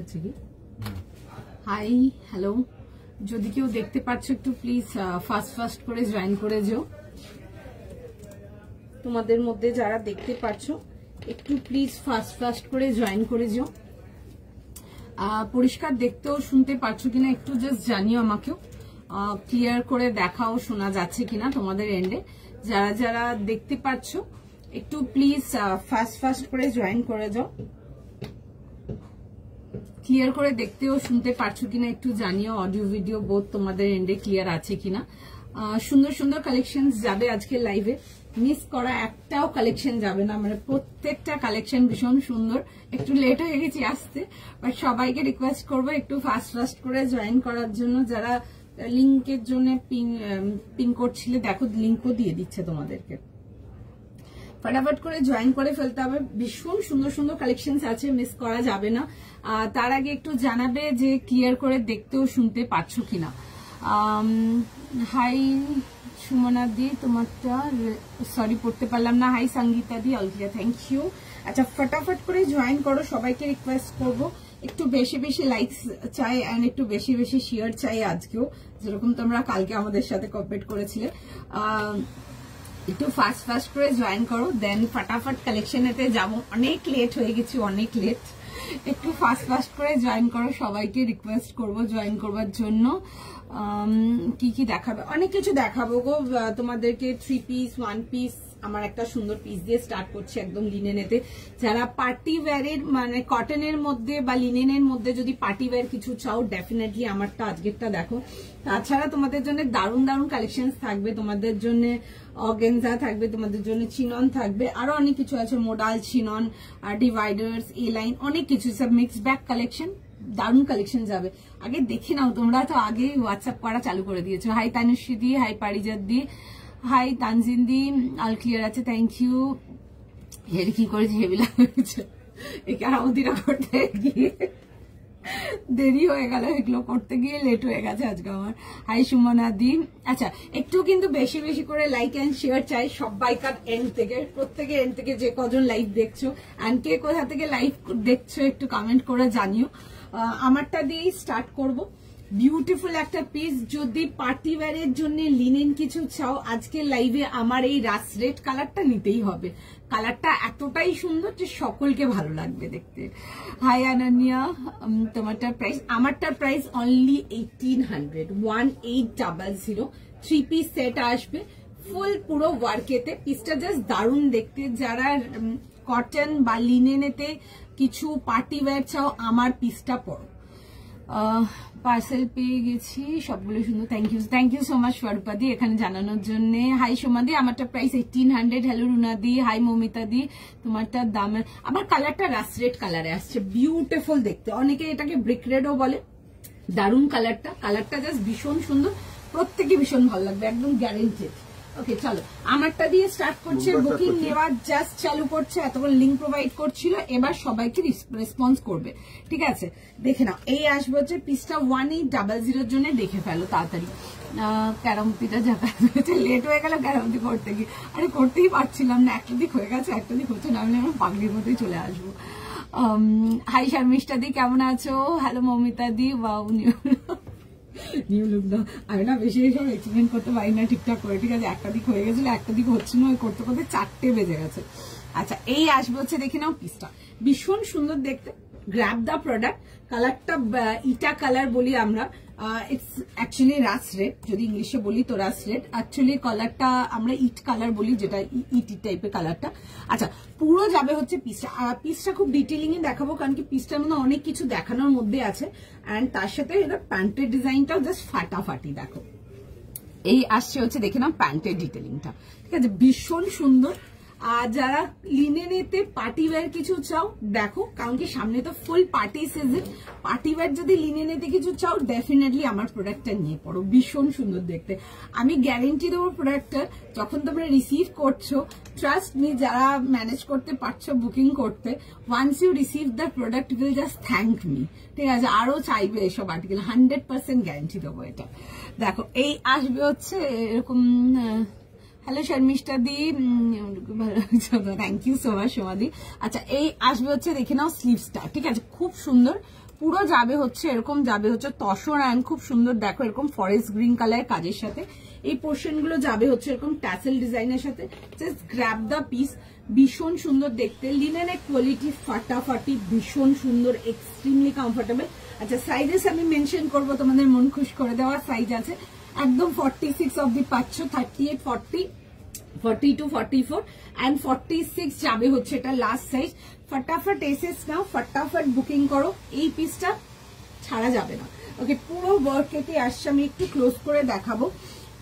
হচ্ছে কি hi hello যদি কেউ দেখতে পাচ্ছ একটু প্লিজ ফাস্ট করে জয়েন করে যাও তোমাদের মধ্যে যারা দেখতে পাচ্ছ একটু প্লিজ ফাস্ট করে জয়েন করে যাও পরিষ্কার দেখতেও শুনতে পাচ্ছ কিনা একটু জাস্ট জানিও আমাকেও ক্লিয়ার করে দেখাও শোনা যাচ্ছে কিনা তোমাদের এন্ডে যারা যারা দেখতে পাচ্ছ একটু প্লিজ ফাস্ট করে জয়েন করে যাও ক্লিয়ার করে দেখতেও শুনতে পাচ্ছ কিনা একটু জানিও অডিও ভিডিও বোথ তোমাদের এন্ডে ক্লিয়ার আছে কিনা সুন্দর সুন্দর কালেকশন যাবে আজকে লাইভে মিস করা একটাও কালেকশন যাবে না মানে প্রত্যেকটা কালেকশন ভীষণ সুন্দর একটু লেট হয়ে গেছি আসতে বাট সবাইকে রিকোয়েস্ট করবো একটু ফাস্ট করে জয়েন করার জন্য যারা লিংকের জন্য পিং করছিলে দেখো লিংকও দিয়ে দিচ্ছে তোমাদেরকে ফটাফট করে জয়েন করে ফেলতে হবে ভীষণ সুন্দর সুন্দর কালেকশন আছে মিস করা যাবে না তার আগে একটু জানাবে যে ক্লিয়ার করে দেখতেও শুনতে পাচ্ছ কিনা হাই সুমনা দি তোমারটা সরি পড়তে পারলাম না hi Sangeeta di all clear thank you আচ্ছা ফটাফট করে জয়েন করো সবাইকে রিকোয়েস্ট করবো একটু বেশি বেশি লাইকস চাই এন্ড একটু বেশি বেশি শেয়ার চাই আজকেও যেরকম তোমরা কালকে আমাদের সাথে কমেন্ট করেছিলে একটু ফাস্ট করে জয়েন করো দেন ফটাফট কালেকশনেতে যাবো অনেক লেট হয়ে গেছি অনেক লেট একটু ফাস্ট করে জয়েন করো সবাইকে রিকোয়েস্ট করবো জয়েন করবার জন্য কি দেখাবে অনেক কিছু দেখাবো গো তোমাদেরকে 3 পিস 1 পিস আমার একটা সুন্দর পিস দিয়ে স্টার্ট করছি একদম লিনেনেতে যারা পার্টি ওয়্যারের মানে কটনের মধ্যে বা লিনেনের মধ্যে যদি পার্টি ওয়্যার কিছু চাও ডেফিনেটলি আমারটা আজকেরটা দেখো তাছাড়া তোমাদের জন্য দারুণ কালেকশন থাকবে তোমাদের জন্য অর্গানজা থাকবে তোমাদের জন্য চিনন থাকবে আরো অনেক কিছু আছে মোডাল চিনন ডিভাইডার্স এ লাইন অনেক কিছু সব মিক্স ব্যাক কালেকশন দারুণ কালেকশন যাবে আগে দেখে নাও তোমরা তো আগে হোয়াটসঅ্যাপ করা চালু করে দিয়েছো হাই তানুশ্রী দি হাই পারিজাত দি হাই তানজিন দি অল ক্লিয়ার আছে থ্যাংক ইউ হের কি করেছে হেভি লাগছে এই কারামতিটা করতে গিয়ে দেরি হয়ে গেল এগুলো করতে গিয়ে লেট হয়ে গেছে আজকে আমার হাই সুমনা দি আচ্ছা একটু কিন্তু বেশি বেশি করে লাইক এন্ড শেয়ার চাই সবাইকার এন্ড থেকে প্রত্যেকের এন্ড থেকে যে কজন লাইভ দেখছো এন্ড কে কোথা থেকে লাইভ দেখছো একটু কমেন্ট করে জানিও আমারটা দিয়েই স্টার্ট করব বিউটিফুল একটা পিস যদি পার্টি ওয়্যারের জন্য লিনেন কিছু চাও আজকে লাইভে আমার এই রাস রেড কালারটা নিতেই হবে কালারটা এতটাই সুন্দর যে সকলকে ভালো লাগবে দেখতে হাই আনানিয়া তোমারটার প্রাইস আমারটার প্রাইস অনলি 1800 3 পিস সেট আসবে ফুল পুরো ওয়ার্কেতে পিসটা জাস্ট দারুণ দেখতে যারা কটন বা লিনেনেতে কিছু পার্টি ওয়্যার চাও আমার পিসটা পড়ো পার্সেল পেয়ে গেছি সবগুলো সুন্দর থ্যাংক ইউ সো মাচ স্বরূপাদি এখানে জানানোর জন্য হাই সোমাদি আমারটা প্রাইস 1800 হ্যালো রুনাদি হাই মমিতা দি তোমারটা দাম আমার কালারটা রাস রেড কালারে আসছে বিউটিফুল দেখতে অনেকে এটাকে ব্রিক রেডও বলে দারুণ কালারটা জাস্ট ভীষণ সুন্দর প্রত্যেকে ভীষণ ভালো লাগবে একদম গ্যারেন্টেড ওকে চলো আমারটা দিয়ে স্টার্ট করছে বুকিং নেওয়া জাস্ট চালু করছে এতক্ষণ লিঙ্ক প্রোভাইড করছিল এবার সবাইকে রেসপন্স করবে ঠিক আছে দেখে নাও এই আসবে হচ্ছে পিসটা 1800 জন্য দেখে ফেলো তাড়াতাড়ি ক্যারামতিটা যাতায়াত লেট হয়ে গেল ক্যারামতি করতে গিয়ে আরে করতেই পারছিলাম না একটা দিক হয়ে গেছে একটা দিক হচ্ছে না আমি আমার পাগড়ির মতোই চলে আসবো হাই শর্মিষ্ঠা দি কেমন আছো হ্যালো মমিতা দি বাউ নিউ লুক দাও আমি না বেশি সব এক্সপ্লেন করতে পারি না ঠিকঠাক করে ঠিক আছে একটা দিক হয়ে গেছিল একটা দিক হচ্ছে না ওই করতে করতে 4টে বেজে গেছে আচ্ছা এই আসবে হচ্ছে দেখে নাও পিসটা ভীষণ সুন্দর দেখতে গ্র্যাব দা প্রোডাক্ট কালারটা ইটা কালার বলি আমরা ইটস অ্যাকচুয়ালি রাস রেড যদি ইংলিশে বলি তো রাস রেড অ্যাকচুয়ালি কালারটা আমরা ইট কালার বলি যেটা ইট টাইপের কালারটা আচ্ছা পুরো যাবে হচ্ছে পিসটা খুব ডিটেলিং এ দেখাবো কারণ কি পিসটার মধ্যে অনেক কিছু দেখানোর মধ্যে আছে এন্ড তার সাথে এটা প্যান্টের ডিজাইনটাও জাস্ট ফাটাফাটি দেখো এই আসছে হচ্ছে দেখে নাও প্যান্টের ডিটেলিংটা ঠিক আছে ভীষণ সুন্দর আর যারা লিনেনেতে পার্টি ওয়্যার কিছু চাও দেখো কারণ কি সামনে তো ফুল পার্টি সিজন পার্টি ওয়্যার যদি লিনেনেতে কিছু চাও ডেফিনেটলি আমার প্রোডাক্টটা নিয়ে পড়ো ভীষণ সুন্দর দেখতে আমি গ্যারেন্টি দেবো প্রোডাক্টটা যখন তোমরা রিসিভ করছো ট্রাস্ট মি যারা ম্যানেজ করতে পারছো বুকিং করতে once you receive the product will just thank me ঠিক আছে আরো চাইবে এসব আর্টিকেল 100% গ্যারেন্টি দেবো এটা দেখো এই আসবে হচ্ছে এরকম hello Sharmishtha di thank you so much সোমাদি আচ্ছা এই আসবে হচ্ছে দেখে নাও স্লিভসটা ঠিক আছে খুব সুন্দর পুরো যাবে হচ্ছে এরকম, যাবে হচ্ছে তসর অ্যান্ড খুব সুন্দর দেখো এরকম ফরেস্ট গ্রিন কালার কাজের সাথে এই পোর্শন গুলো যাবে হচ্ছে এরকম ট্যাসেল ডিজাইনের সাথে। জাস্ট গ্র্যাব দ্য পিস, ভীষণ সুন্দর দেখতে, লিনেনের কোয়ালিটি ফাটাফাটি, ভীষণ সুন্দর, এক্সট্রিমলি কমফোর্টেবল। আচ্ছা সাইজেস আমি মেনশন করবো, তোমাদের মন খুশ করে দেওয়ার সাইজ আছে একদম 46 অব্দি পাচ্ছ, 38, 40, 42, 44 and 46 যাবে হচ্ছে এটা লাস্ট সাইজ। ফটাফট এসেস নাও, ফটাফট বুকিং করো, এই পিসটা ছাড়া যাবে না। ওকে, পুরো ওয়ার্কেতে আসছে, আমি একটু ক্লোজ করে দেখাবো,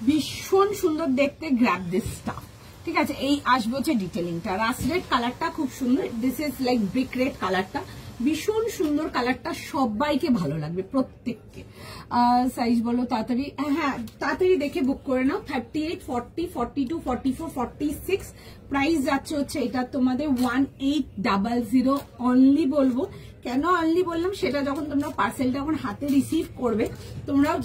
ভীষণ সুন্দর দেখতে, গ্র্যাব দিস স্টাফ। ঠিক আছে, এই আসবে হচ্ছে ডিটেলিংটা, রাস্ট রেড কালারটা খুব সুন্দর, this is like brick red কালারটা, ভীষণ সুন্দর কালারটা, সবাইকে ভালো লাগবে প্রত্যেককে। সাইজ বলো তাড়াতাড়ি, হ্যাঁ তাড়াতাড়ি দেখে বুক করে নাও। 38, 40, 42, 44, 46 প্রাইস যাচ্ছে হচ্ছে এটা তোমাদের 1800 অনলি। বলবো কেন অনলি বললাম সেটা যখন তোমরা পার্সেলটা যখন হাতে রিসিভ করবে তোমরাও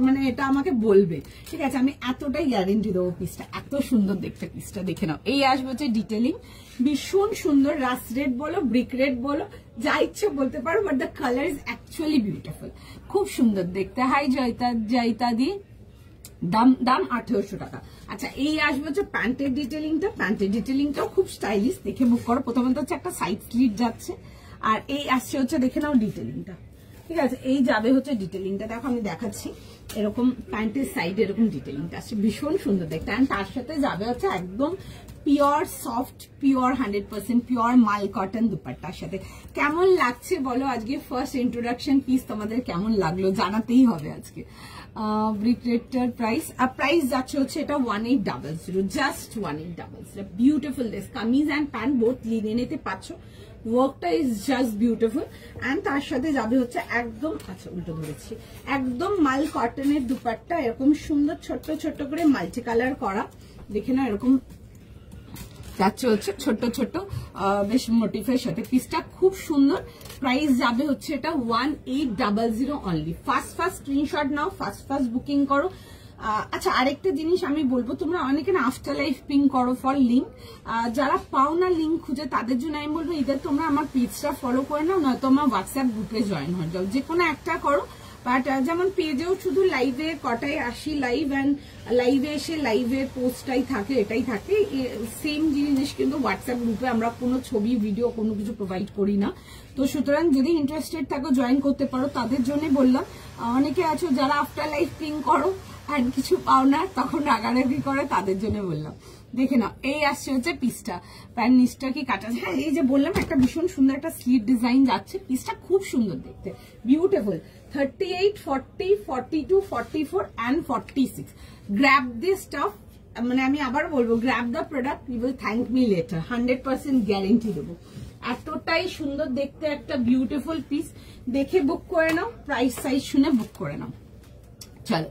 মানে এটা আমাকে বলবে, ঠিক আছে? আমি এতটাই গ্যারেন্টি দেবো, পিসটা এত সুন্দর দেখতে, পিসটা দেখে নাও। এই আসবে হচ্ছে ডিটেলিং, ভীষণ সুন্দর, রাস্ট রেড বলো ব্রিক রেড বলো যা ইচ্ছে বলতে পারো, but the colour is actually beautiful, খুব সুন্দর দেখতে। হাই জয়িতা দি, দাম 1800 টাকা। আচ্ছা এই আসবে হচ্ছে প্যান্টের ডিটেলিংটা, প্যান্টের ডিটেলিংটাও খুব স্টাইলিশ, দেখে বুক করো। প্রথমত হচ্ছে একটা সাইড স্লিট যাচ্ছে, আর এই আসছে হচ্ছে দেখে নাও ডিটেলিংটা, ঠিক আছে? এই যাবে হচ্ছে ডিটেলিংটা, দেখো আমি দেখাচ্ছি, এরকম প্যান্টের সাইডে এরকম ডিটেলিংটা আসছে, ভীষণ সুন্দর দেখতে। অ্যান্ড তার সাথে যাবে হচ্ছে একদম পিওর সফট, পিওর 100% পিওর মাল কটন দুপাট্টার সাথে। কেমন লাগছে বলো? আজকে ফার্স্ট ইন্ট্রোডাকশন পিস তোমাদের কেমন লাগলো জানাতেই হবে আজকে। ব্রিক রেডটার প্রাইস যাচ্ছে হচ্ছে এটা 1800, just 1800। Beautiful this, kameez and pant both লিনেনেতে পাচ্ছ, ওয়ার্কটা ইজ জাস্ট বিউটিফুল। অ্যান্ড তার সাথে যাবে হচ্ছে একদম, আচ্ছা উল্টো ধরেছি, একদম মাল কটনের দুপাট্টা, এরকম সুন্দর ছোট্ট ছোট্ট করে মাল্টি কালার করা, দেখে না এরকম যাচ্ছে হচ্ছে ছোট্ট ছোট্ট বেশ মোটিফের সাথে, পিসটা খুব সুন্দর। প্রাইস যাবে হচ্ছে এটা 1800 অনলি। ফার্স্ট স্ক্রিনশট নাও, ফার্স্ট বুকিং করো। আচ্ছা আরেকটা জিনিস আমি বলবো, তোমরা অনেকে না আফটার লাইফ পিং করো ফর লিঙ্ক, যারা পাও না লিঙ্ক খুঁজে তাদের জন্য আমি বলবো ইদার তোমরা আমার পেজটা ফলো করে নাও, নয়তো আমার হোয়াটসঅ্যাপ গ্রুপে জয়েন হয়ে যাও, যে কোনো একটা করো। বাট যেমন পেজেও শুধু লাইভে কটায় আসি লাইভ, অ্যান্ড লাইভে এসে লাইভের পোস্টটাই থাকে, এটাই থাকে, সেম জিনিস কিন্তু হোয়াটসঅ্যাপ গ্রুপে আমরা কোনো ছবি ভিডিও কোনো কিছু প্রোভাইড করি না। তো সুতরাং যদি ইন্টারেস্টেড থাকো জয়েন করতে পারো, তাদের জন্য বললাম। অনেকে আছো যারা আফটার লাইফ পিং করো আর কিছু পাও না, তখন রাগারাগি করে, তাদের জন্য বললাম। দেখে নাও, এই আসছে হচ্ছে পিসটা, প্যান্ট নিচটা কি কাটা, হ্যাঁ এই যে বললাম একটা ভীষণ সুন্দর একটা স্লিট ডিজাইন যাচ্ছে, পিসটা খুব সুন্দর দেখতে, beautiful. 38, 40, 42, 44 and 46 grab this stuff, মানে আমি আবার বলবো, grab the product, you will thank me later, 100% guarantee দেবো। এতটাই সুন্দর দেখতে একটা বিউটিফুল পিস, দেখে বুক করে নাও, প্রাইস সাইজ শুনে বুক করে নাও। চলো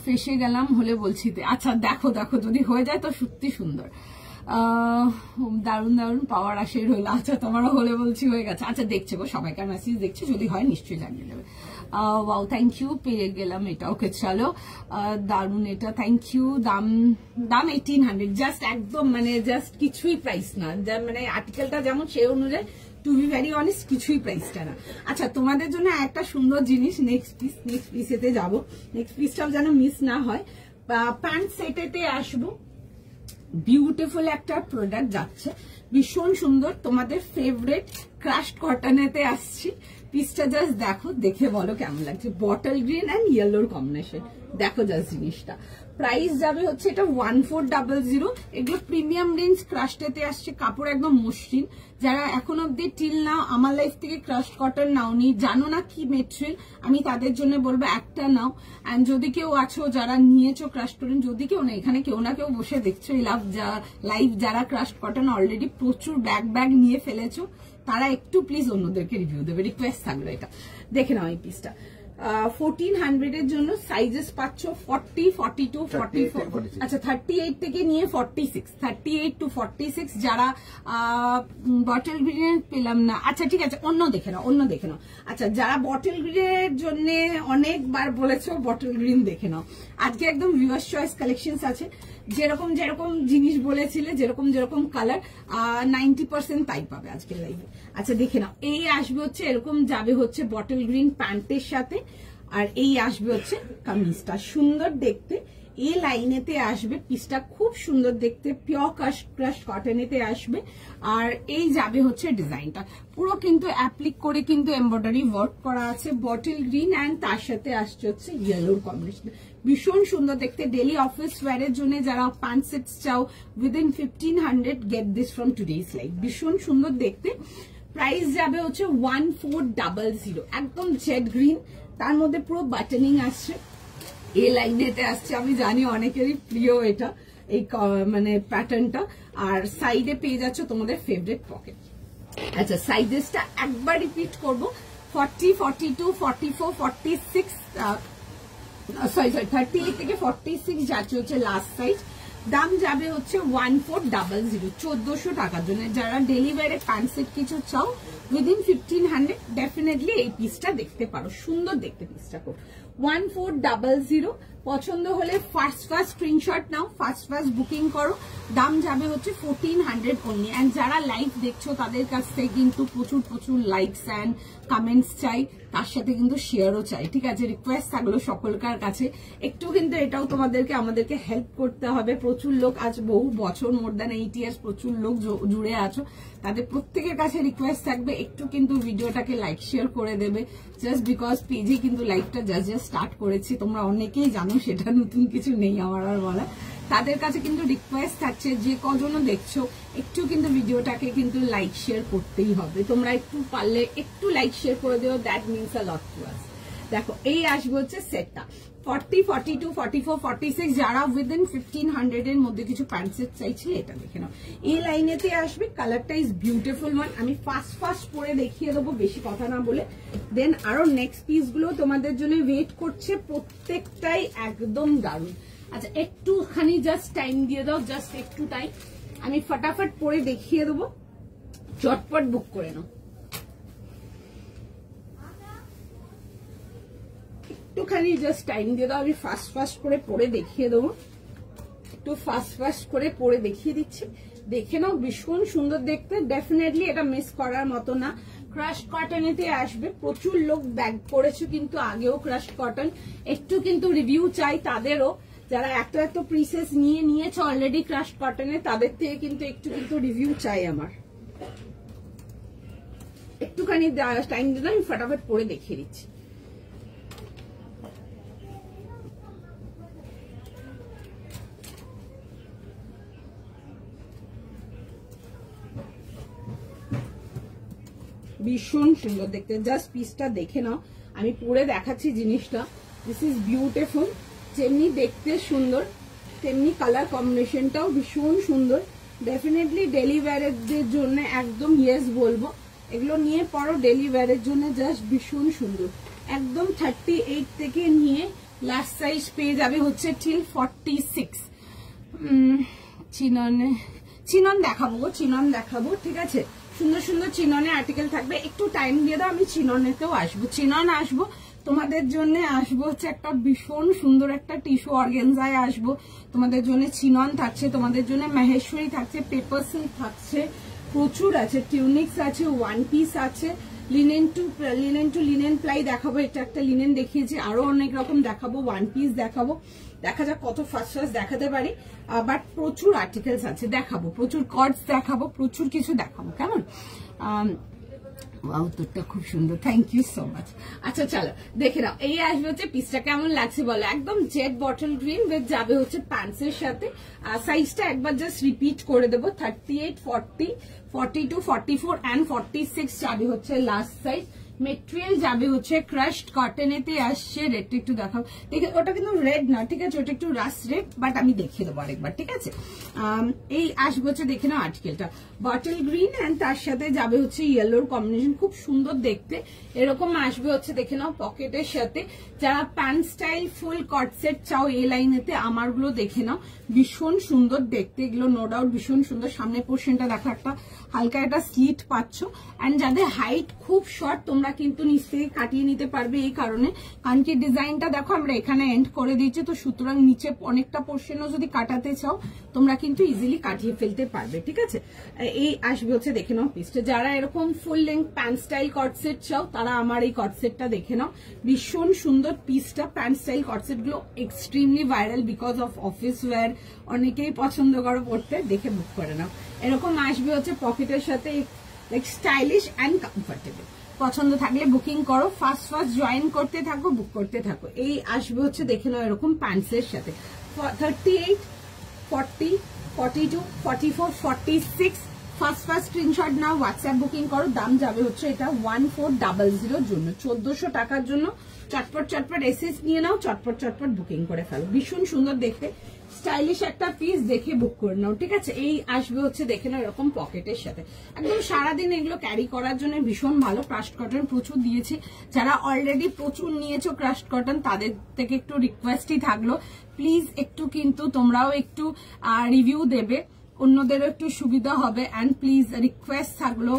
ফেসে গেলাম, হলে বলছি। আচ্ছা দেখো যদি হয়ে যায় তো সত্যি সুন্দর, দারুণ পাওয়ার আশাই রইল। আচ্ছা তোমারও হলে বলছি হয়ে গেছে। আচ্ছা দেখছে গো, সবাইকার মেসেজ দেখছে, যদি হয় নিশ্চয়ই জানিয়ে দেবে। ওয়াও থ্যাংক ইউ, পেয়ে গেলাম এটা। ওকে চলো, দারুণ এটা, থ্যাংক ইউ। দাম 1800, জাস্ট একদম মানে জাস্ট কিছুই প্রাইস না, মানে আর্টিকেলটা যেমন সে অনুযায়ী, টু বি ভেরি অনেস্ট কিছুই প্রাইসটা না। আচ্ছা তোমাদের জন্য একটা সুন্দর জিনিস, নেক্সট পিসেতে যাবো, নেক্সট পিসটাও যেন মিস না হয়। প্যান্ট সেটেতে আসবো, বিউটিফুল একটা প্রোডাক্ট যাচ্ছে, ভীষণ সুন্দর, তোমাদের ফেভারিট ক্রাশড কটনেতে আসছি। পিসটা জাস্ট দেখো, দেখে বলো কেমন লাগছে, বটল গ্রিন অ্যান্ড ইয়েলোর কম্বিনেশন, দেখো জাস্ট জিনিসটা। প্রাইস যাবে হচ্ছে এটা 1400। এগুলো প্রিমিয়াম রেঞ্জ ক্রাশডেতে আসছে, কাপড় একদম মসৃণ। যারা এখন অব্দি টিল নাও আমার লাইফ থেকে ক্রাশড কটন নাওনি, জানো না কি মেটেরিয়াল, আমি তাদের জন্য বলবো একটা নাও। অ্যান্ড যদি কেউ আছো যারা নিয়েছো ক্রাশড কটন, যদি কেউ না এখানে কেউ না কেউ বসে দেখছো এই লাইভ, যারা ক্রাশড কটন অলরেডি প্রচুর ব্যাগ নিয়ে ফেলেছো, তারা একটু প্লিজ অন্যদেরকে রিভিউ দেবে, রিকোয়েস্ট থাকলো এটা। দেখে নাও এই পিসটা, 1400 এর জন্য সাইজেস পাচ্ছ 40, 42, 44, আচ্ছা 38 থেকে নিয়ে 46, 38 to 46। যারা বটল গ্রিনের পেলাম না, আচ্ছা ঠিক আছে অন্য দেখে নাও। আচ্ছা যারা বটল গ্রিনের জন্য অনেকবার বলেছো বটল গ্রিন দেখে নাও, আজকে একদম ভিউয়ার্স চয়েস কালেকশনস আছে, যেরকম যেরকম জিনিস বলেছিলে, যেরকম যেরকম কালার 90% তাই পাবে আজকের লাইভে। আচ্ছা দেখে নাও, এই আসবে হচ্ছে এরকম যাবে হচ্ছে বটল গ্রিন প্যান্টের সাথে, আর এই আসবে হচ্ছে কামিজটা সুন্দর দেখতে, এই লাইনেতে আসবে, পিসটা খুব সুন্দর দেখতে, পিওর ক্রাশ কটনেতে আসবে। আর এই যাবে হচ্ছে ডিজাইনটা পুরো কিন্তু অ্যাপ্লিক করে কিন্তু এমব্রয়ডারি ওয়ার্ক করা আছে, বটল গ্রিন অ্যান্ড তার সাথে আসছে হচ্ছে ইয়েলোর কম্বিনেশন, ভীষণ সুন্দর দেখতে। ডেলি অফিস ওয়্যারের জন্য যারা প্যান্ট সেটস চাও within 1500 get this from today's live, ভীষণ সুন্দর দেখতে। প্রাইস যাবে হচ্ছে 1400, একদম জেড গ্রিন, তার মধ্যে পুরো বাটনিং আসছে, এই লাইনেতে আসছে। আমি জানি অনেকেরই প্রিয় এটা, এই মানে প্যাটার্নটা। আর সাইডে পেয়ে যাচ্ছ তোমাদের ফেভারিট পকেট। আচ্ছা সাইজেসটা একবার রিপিট করবো, 40, 42, 44, 46, সরি 38 থেকে 46 যাচ্ছে হচ্ছে লাস্ট সাইজ। দাম যাবে হচ্ছে 1400, 1400 টাকার জন্য। যারা ডেলিভারি প্যান্ট সেট কিছু চাও উইদিন 1500 ডেফিনেটলি এই পিসটা দেখতে পারো, সুন্দর দেখতে পিসটা খুব। 1400 পছন্দ হলে ফার্স্ট স্ক্রিনশট নাও, ফার্স্ট বুকিং করো। দাম যাবে হচ্ছে 1400 অনলি। অ্যান্ড যারা লাইভ দেখছো তাদের কাছ থেকে কিন্তু প্রচুর প্রচুর লাইকস অ্যান্ড কমেন্টস চাই, তার সাথে কিন্তু শেয়ারও চাই, ঠিক আছে? রিকোয়েস্ট থাকলো সকলকার কাছে, একটু কিন্তু এটাও তোমাদেরকে আমাদেরকে হেল্প করতে হবে। প্রচুর লোক আজ বহু বছর, মোর দ্যান 8 ইয়ার্স প্রচুর লোক জুড়ে আছো, তাদের প্রত্যেকের কাছে রিকোয়েস্ট থাকবে একটু কিন্তু ভিডিওটাকে লাইক শেয়ার করে দেবে। জাস্ট বিকজ পেজে কিন্তু লাইভটা জাস্ট স্টার্ট করেছি, তোমরা অনেকেই জানো, সেটা নতুন কিছু নেই আমার আর বলা। তাদের কাছে কিন্তু রিকোয়েস্ট থাকছে যে কজনও দেখছো একটু কিন্তু ভিডিওটাকে কিন্তু লাইক শেয়ার করতেই হবে। তোমরা একটু পারলে একটু লাইক শেয়ার করে দিও, that means a lot to us. দেখো এই আসবে হচ্ছে সেটটা 40, 42, 44, 46, যারা উইদিন 1500 এর মধ্যে কিছু প্যান্ট সেট চাইছে এটা দেখে নাও। এই লাইনেতে আসবে, কালারটা ইজ বিউটিফুল ওয়ান। আমি ফার্স্ট পরে দেখিয়ে দেবো বেশি কথা না বলে, দেন আরো নেক্সট পিস গুলো তোমাদের জন্য ওয়েট করছে, প্রত্যেকটাই একদম দারুণ। আচ্ছা একটুখানি জাস্ট টাইম দিয়ে দাও, জাস্ট একটু টাইম, আমি ফটাফট পরে দেখিয়ে দেবো, চটপট বুক করে নাও। একটুখানি জাস্ট টাইম দিয়ে দাও, আমি ফার্স্ট করে পরে দেখিয়ে দেবো, একটু ফার্স্ট করে পরে দেখিয়ে দিচ্ছি, দেখে নাও, ভীষণ সুন্দর দেখতে। ডেফিনেটলি এটা মিস করার মতো না। ক্রাশ কটনেতে আসবে, প্রচুর লোক ব্যাগ করেছে কিন্তু আগেও ক্রাশ কটন, একটু কিন্তু রিভিউ চাই তাদেরও, যারা এত প্রিসেস নিয়েছে অলরেডি ক্রাশ কটনে, তাদের থেকে কিন্তু একটু রিভিউ চাই আমার। একটুখানি টাইম দিলে আমি ফটাফট পরে দেখিয়ে দিচ্ছি। ভীষণ সুন্দর দেখতে, জাস্ট পিসটা দেখে নাও, আমি পরে দেখাচ্ছি জিনিসটা। দিস ইজ বিউটিফুল, যেমনি দেখতে সুন্দর তেমনি কালার কম্বিনেশনটাও ভীষণ সুন্দর। ডেফিনেটলি ডেলি ওয়্যারের জন্য একদম ইয়েস বলবো, এগুলো নিয়ে পরো ডেলি ওয়্যারের জন্য, জাস্ট ভীষণ সুন্দর। একদম 38 থেকে নিয়ে লাস্ট সাইজ পেয়ে যাবে হচ্ছে টিল 46। চিনন দেখাবো, ঠিক আছে? সুন্দর চিননে আর্টিকেল থাকবে, একটু টাইম দিয়ে দাও, আমি চিননেতেও আসবো, আসবো তোমাদের জন্য, আসবো হচ্ছে একটা ভীষণ সুন্দর একটা টিস্যু অর্গানজায় আসবো তোমাদের জন্য। চিনন থাকছে তোমাদের জন্য, মাহেশ্বরী থাকছে, পেপার সিল্ক থাকছে, প্রচুর আছে, টিউনিক্স আছে, ওয়ান পিস আছে, লিনেন টু লিনেন প্লাই দেখাবো, এটা একটা লিনেন দেখিয়েছি, আরো অনেক রকম দেখাবো, ওয়ান পিস দেখাবো, দেখা যাক কত ফার্স্ট দেখাতে পারি। বাট প্রচুর আর্টিকেলস আছে দেখাবো, প্রচুর কর্ডস দেখাবো, প্রচুর কিছু দেখাবো, কেমন? উত্তরটা খুব সুন্দর, থ্যাংক ইউ সো মাচ। আচ্ছা চলো দেখে নাও, এই আসবে হচ্ছে পিসটা, কেমন লাগছে বলো? একদম জেড বটল গ্রিন উইথ যাবে হচ্ছে প্যান্টস এর সাথে। সাইজটা একবার জাস্ট রিপিট করে দেবো, 38, 40, 42, 44 অ্যান্ড 46 যাবে হচ্ছে লাস্ট সাইজ। মেটেরিয়াল যাবে হচ্ছে ক্রাশড কটনেতে আসছে, রেডটা একটু দেখাও, দেখে ওটা কিন্তু রেড না, ঠিক আছে? ওটা একটু রাস্ট রেড, বাট আমি দেখিয়ে দেবো আরেকবার, ঠিক আছে? এই আসবে হচ্ছে, দেখে নাও আর্টিকেলটা বটল গ্রিন অ্যান্ড তার সাথে যাবে হচ্ছে ইয়েলোর কম্বিনেশন, খুব সুন্দর দেখতে। এরকম আসবে হচ্ছে, দেখে নাও পকেটের সাথে। যারা প্যান্ট স্টাইল ফুল কট সেট চাও এই লাইনেতে, আমারগুলো দেখে নাও, ভীষণ সুন্দর দেখতে, এগুলো নো ডাউট ভীষণ সুন্দর। সামনের পোর্শনটা দেখো, একটা হালকা একটা স্লিট পাচ্ছ। অ্যান্ড যাদের হাইট খুব শর্ট তোমরা কিন্তু নিচ থেকে কাটিয়ে নিতে পারবে, এই কারণে কারণ কি ডিজাইনটা দেখো আমরা এখানে এন্ড করে দিয়েছি, তো সুতরাং নিচে অনেকটা পোর্শনও যদি কাটাতে চাও তোমরা কিন্তু ইজিলি কাটিয়ে ফেলতে পারবে, ঠিক আছে। এই আসবে হচ্ছে দেখে নাও পিসটা। যারা এরকম ফুল লেন্থ প্যান্ট স্টাইল কটসেট চাও তারা আমার এই কটসেটটা দেখে নাও, ভীষণ সুন্দর পিসটা। প্যান্ট স্টাইল কটসেট গুলো extremely viral because of office wear, অনেকেই পছন্দ করো পড়তে, দেখে বুক করে নাও। এরকম আসবে হচ্ছে পকেটের সাথে, লাইক স্টাইলিশ অ্যান্ড কমফোর্টেবল। পছন্দ থাকলে বুকিং করো, ফার্স্ট জয়েন করতে থাকো, বুক করতে থাকো। এই আসবে হচ্ছে দেখে নাও এরকম প্যান্টসের সাথে 38, 40, 42, 44, 46। ফার্স্ট স্ক্রিনশট নাও, হোয়াটসঅ্যাপ বুকিং করো। দাম যাবে হচ্ছে এটা 1400 জন্য, 1400 টাকার জন্য। চটপট এসএস নিয়ে নাও, চটপট বুকিং করে ফেলো। ভীষণ সুন্দর দেখতে, স্টাইলিশ একটা পিস, দেখে বুক করে নাও, ঠিক আছে। এই আসবে হচ্ছে দেখে নাও এরকম পকেটের সাথে, একদম সারাদিন এগুলো ক্যারি করার জন্য ভীষণ ভালো। ক্রাশড কটন প্রচুর দিয়েছি, যারা অলরেডি প্রচুর নিয়েছো ক্রাশড কটন তাদের থেকে একটু রিকোয়েস্টই থাকলো, প্লিজ একটু কিন্তু তোমরাও একটু রিভিউ দেবে, অন্যদেরও একটু সুবিধা হবে। অ্যান্ড প্লিজ রিকোয়েস্ট থাকলো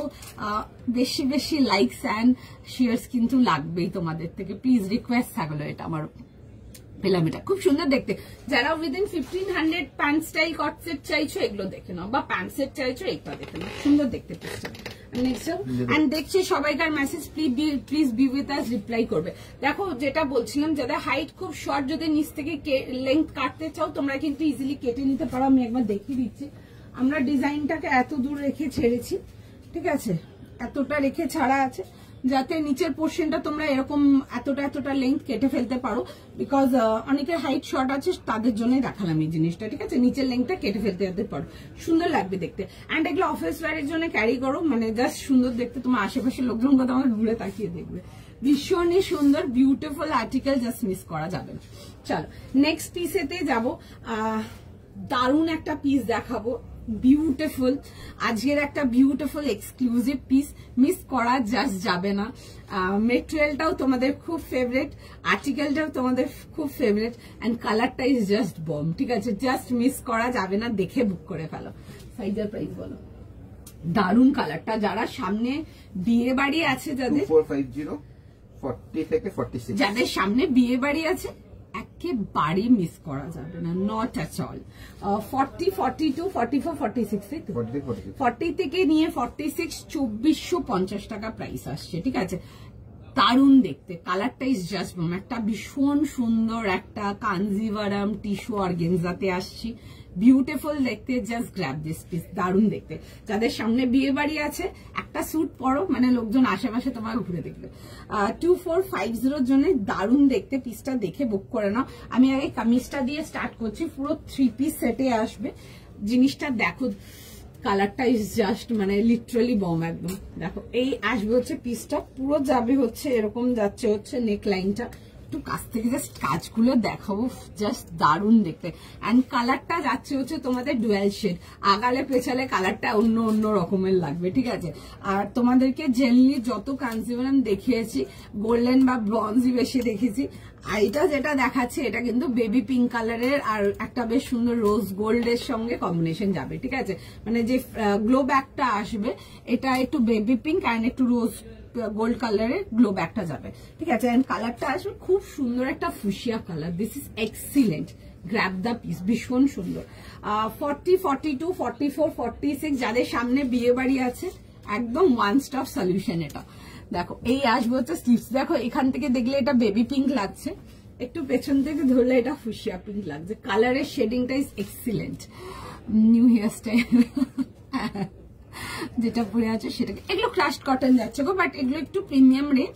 বেশি লাইকস অ্যান্ড শেয়ার্স কিন্তু লাগবেই তোমাদের থেকে, প্লিজ রিকোয়েস্ট থাকলো, এটা আমার পেলাম। এটা খুব সুন্দর দেখতে। যারা উইদিন 1500 প্যান্ট স্টাইল কট সেট চাইছো এগুলো দেখে নাও, বা প্যান্ট সেট চাইছো এইটা দেখে নাও, সুন্দর দেখতে পিসটা। এন্ড দেখছি সবাইকার message, please be with us, reply করবে। দেখো যেটা বলছিলাম, যাদের হাইট খুব শর্ট, যদি নিচ থেকে লেন্থ কাটতে চাও তোমরা কিন্তু ইজিলি কেটে নিতে পারো। আমি একবার দেখিয়ে দিচ্ছি, আমরা ডিজাইনটাকে এত দূর রেখে ছেড়েছি, ঠিক আছে, এতটা রেখে ছাড়া আছে যাতে নিচের পোর্শনটা তোমরা এরকম এতটা লেন্থ কেটে ফেলতে পারো, বিকজ অনেকের হাইট শর্ট আছে তাদের জন্য দেখালাম এই জিনিসটা, ঠিক আছে। নিচের লেন্থটা কেটে ফেলতে যেতে পারো, সুন্দর লাগবে দেখতে। অ্যান্ড এগুলো অফিস ওয়্যারের জন্য ক্যারি করো, মানে জাস্ট সুন্দর দেখতে, তোমার আশেপাশের লোকজন কথা আমার ঘুরে তাকিয়ে দেখবে। ভীষণই সুন্দর বিউটিফুল আর্টিকেল, জাস্ট মিস করা যাবে না। চলো নেক্সট পিসেতে যাবো। দারুণ একটা পিস দেখাবো, বিউটিফুল, আজকের একটা বিউটিফুল এক্সক্লুসিভ পিস, মিস করা জাস্ট যাবে না। মেটেরিয়ালটাও তোমাদের খুব ফেভারিট, আর্টিকেলটাও তোমাদের খুব ফেভারিট, অ্যান্ড কালারটা ইজ জাস্ট বম, ঠিক আছে, জাস্ট মিস করা যাবে না, দেখে বুক করে ফেলো। সাইজের প্রাইস বলো। দারুণ কালারটা, যারা সামনে বিয়ে বাড়ি আছে, যাদের 2450 40 থেকে 46, যাদের সামনে বিয়ে বাড়ি আছে একেবারে মিস করা যাবে না, নট অ্যাট অল। 40, 42, 44, 46, 40 থেকে নিয়ে 46, 2450 টাকা প্রাইস আসছে, ঠিক আছে। দারুণ দেখতে, কালারটা ইজ জাস্ট বম, একটা ভীষণ সুন্দর একটা কাঞ্জিভারাম টিস্যু অর্গানজাতে আসছি, বিউটিফুল দেখতে, জাস্ট গ্র্যাব দিস পিস, দারুণ দেখতে। যাদের সামনে বিয়ে বাড়ি আছে একটা স্যুট পরো, মানে লোকজন আশেপাশে তোমার ঘুরে দেখবে। 2450 জন্য দারুণ দেখতে, পিসটা দেখে বুক করে নাও। আমি আগে কামিজটা দিয়ে স্টার্ট করছি, পুরো 3 পিস সেটে আসবে। জিনিসটা দেখো, কালারটা ইজ জাস্ট মানে লিটারালি বম একদম। দেখো এই আসবে হচ্ছে পিসটা, পুরো যাবে হচ্ছে এরকম, যাচ্ছে হচ্ছে নেক লাইনটা, একটু কাছ থেকে জাস্ট কাজগুলো দেখাবো, জাস্ট দারুণ দেখতে। অ্যান্ড কালারটা যাচ্ছে হচ্ছে তোমাদের ডুয়াল শেড, আগালে পেছালে কালারটা অন্য রকমের লাগবে, ঠিক আছে। আর তোমাদেরকে জেনারেলি যত কনসিভারাম দেখিয়েছি গোল্ডেন বা ব্রঞ্জি বেশি দেখেছি, আর এটা যেটা দেখাচ্ছে এটা কিন্তু বেবি পিঙ্ক কালারের, আর একটা বেশ সুন্দর রোজ গোল্ডের সঙ্গে কম্বিনেশন যাবে, ঠিক আছে। মানে যে গ্লো ব্যাগটা আসবে এটা একটু বেবি পিঙ্ক অ্যান্ড একটু রোজ গোল্ড কালারের গ্লো ব্যাগটা যাবে, ঠিক আছে। এন্ড কালারটা আসবে খুব সুন্দর একটা fuchsia colour, this is excellent, grab the piece, ভীষণ সুন্দর। 40, 42, 44, 46 যাদের সামনে বিয়ে বাড়ি আছে একদম ওয়ান স্টপ সলিউশন এটা। দেখো এই আসবে হচ্ছে স্লিভস, দেখো এখান থেকে দেখলে এটা বেবি পিঙ্ক লাগছে, একটু পেছন থেকে ধরলে এটা ফুশিয়া পিঙ্ক লাগছে, কালারের শেডিংটা is excellent. New hair style যেটা পরে আছে সেটাকে, এগুলো ক্রাশড কটন যাচ্ছে গো, বাট এগুলো একটু প্রিমিয়াম রেঞ্জ।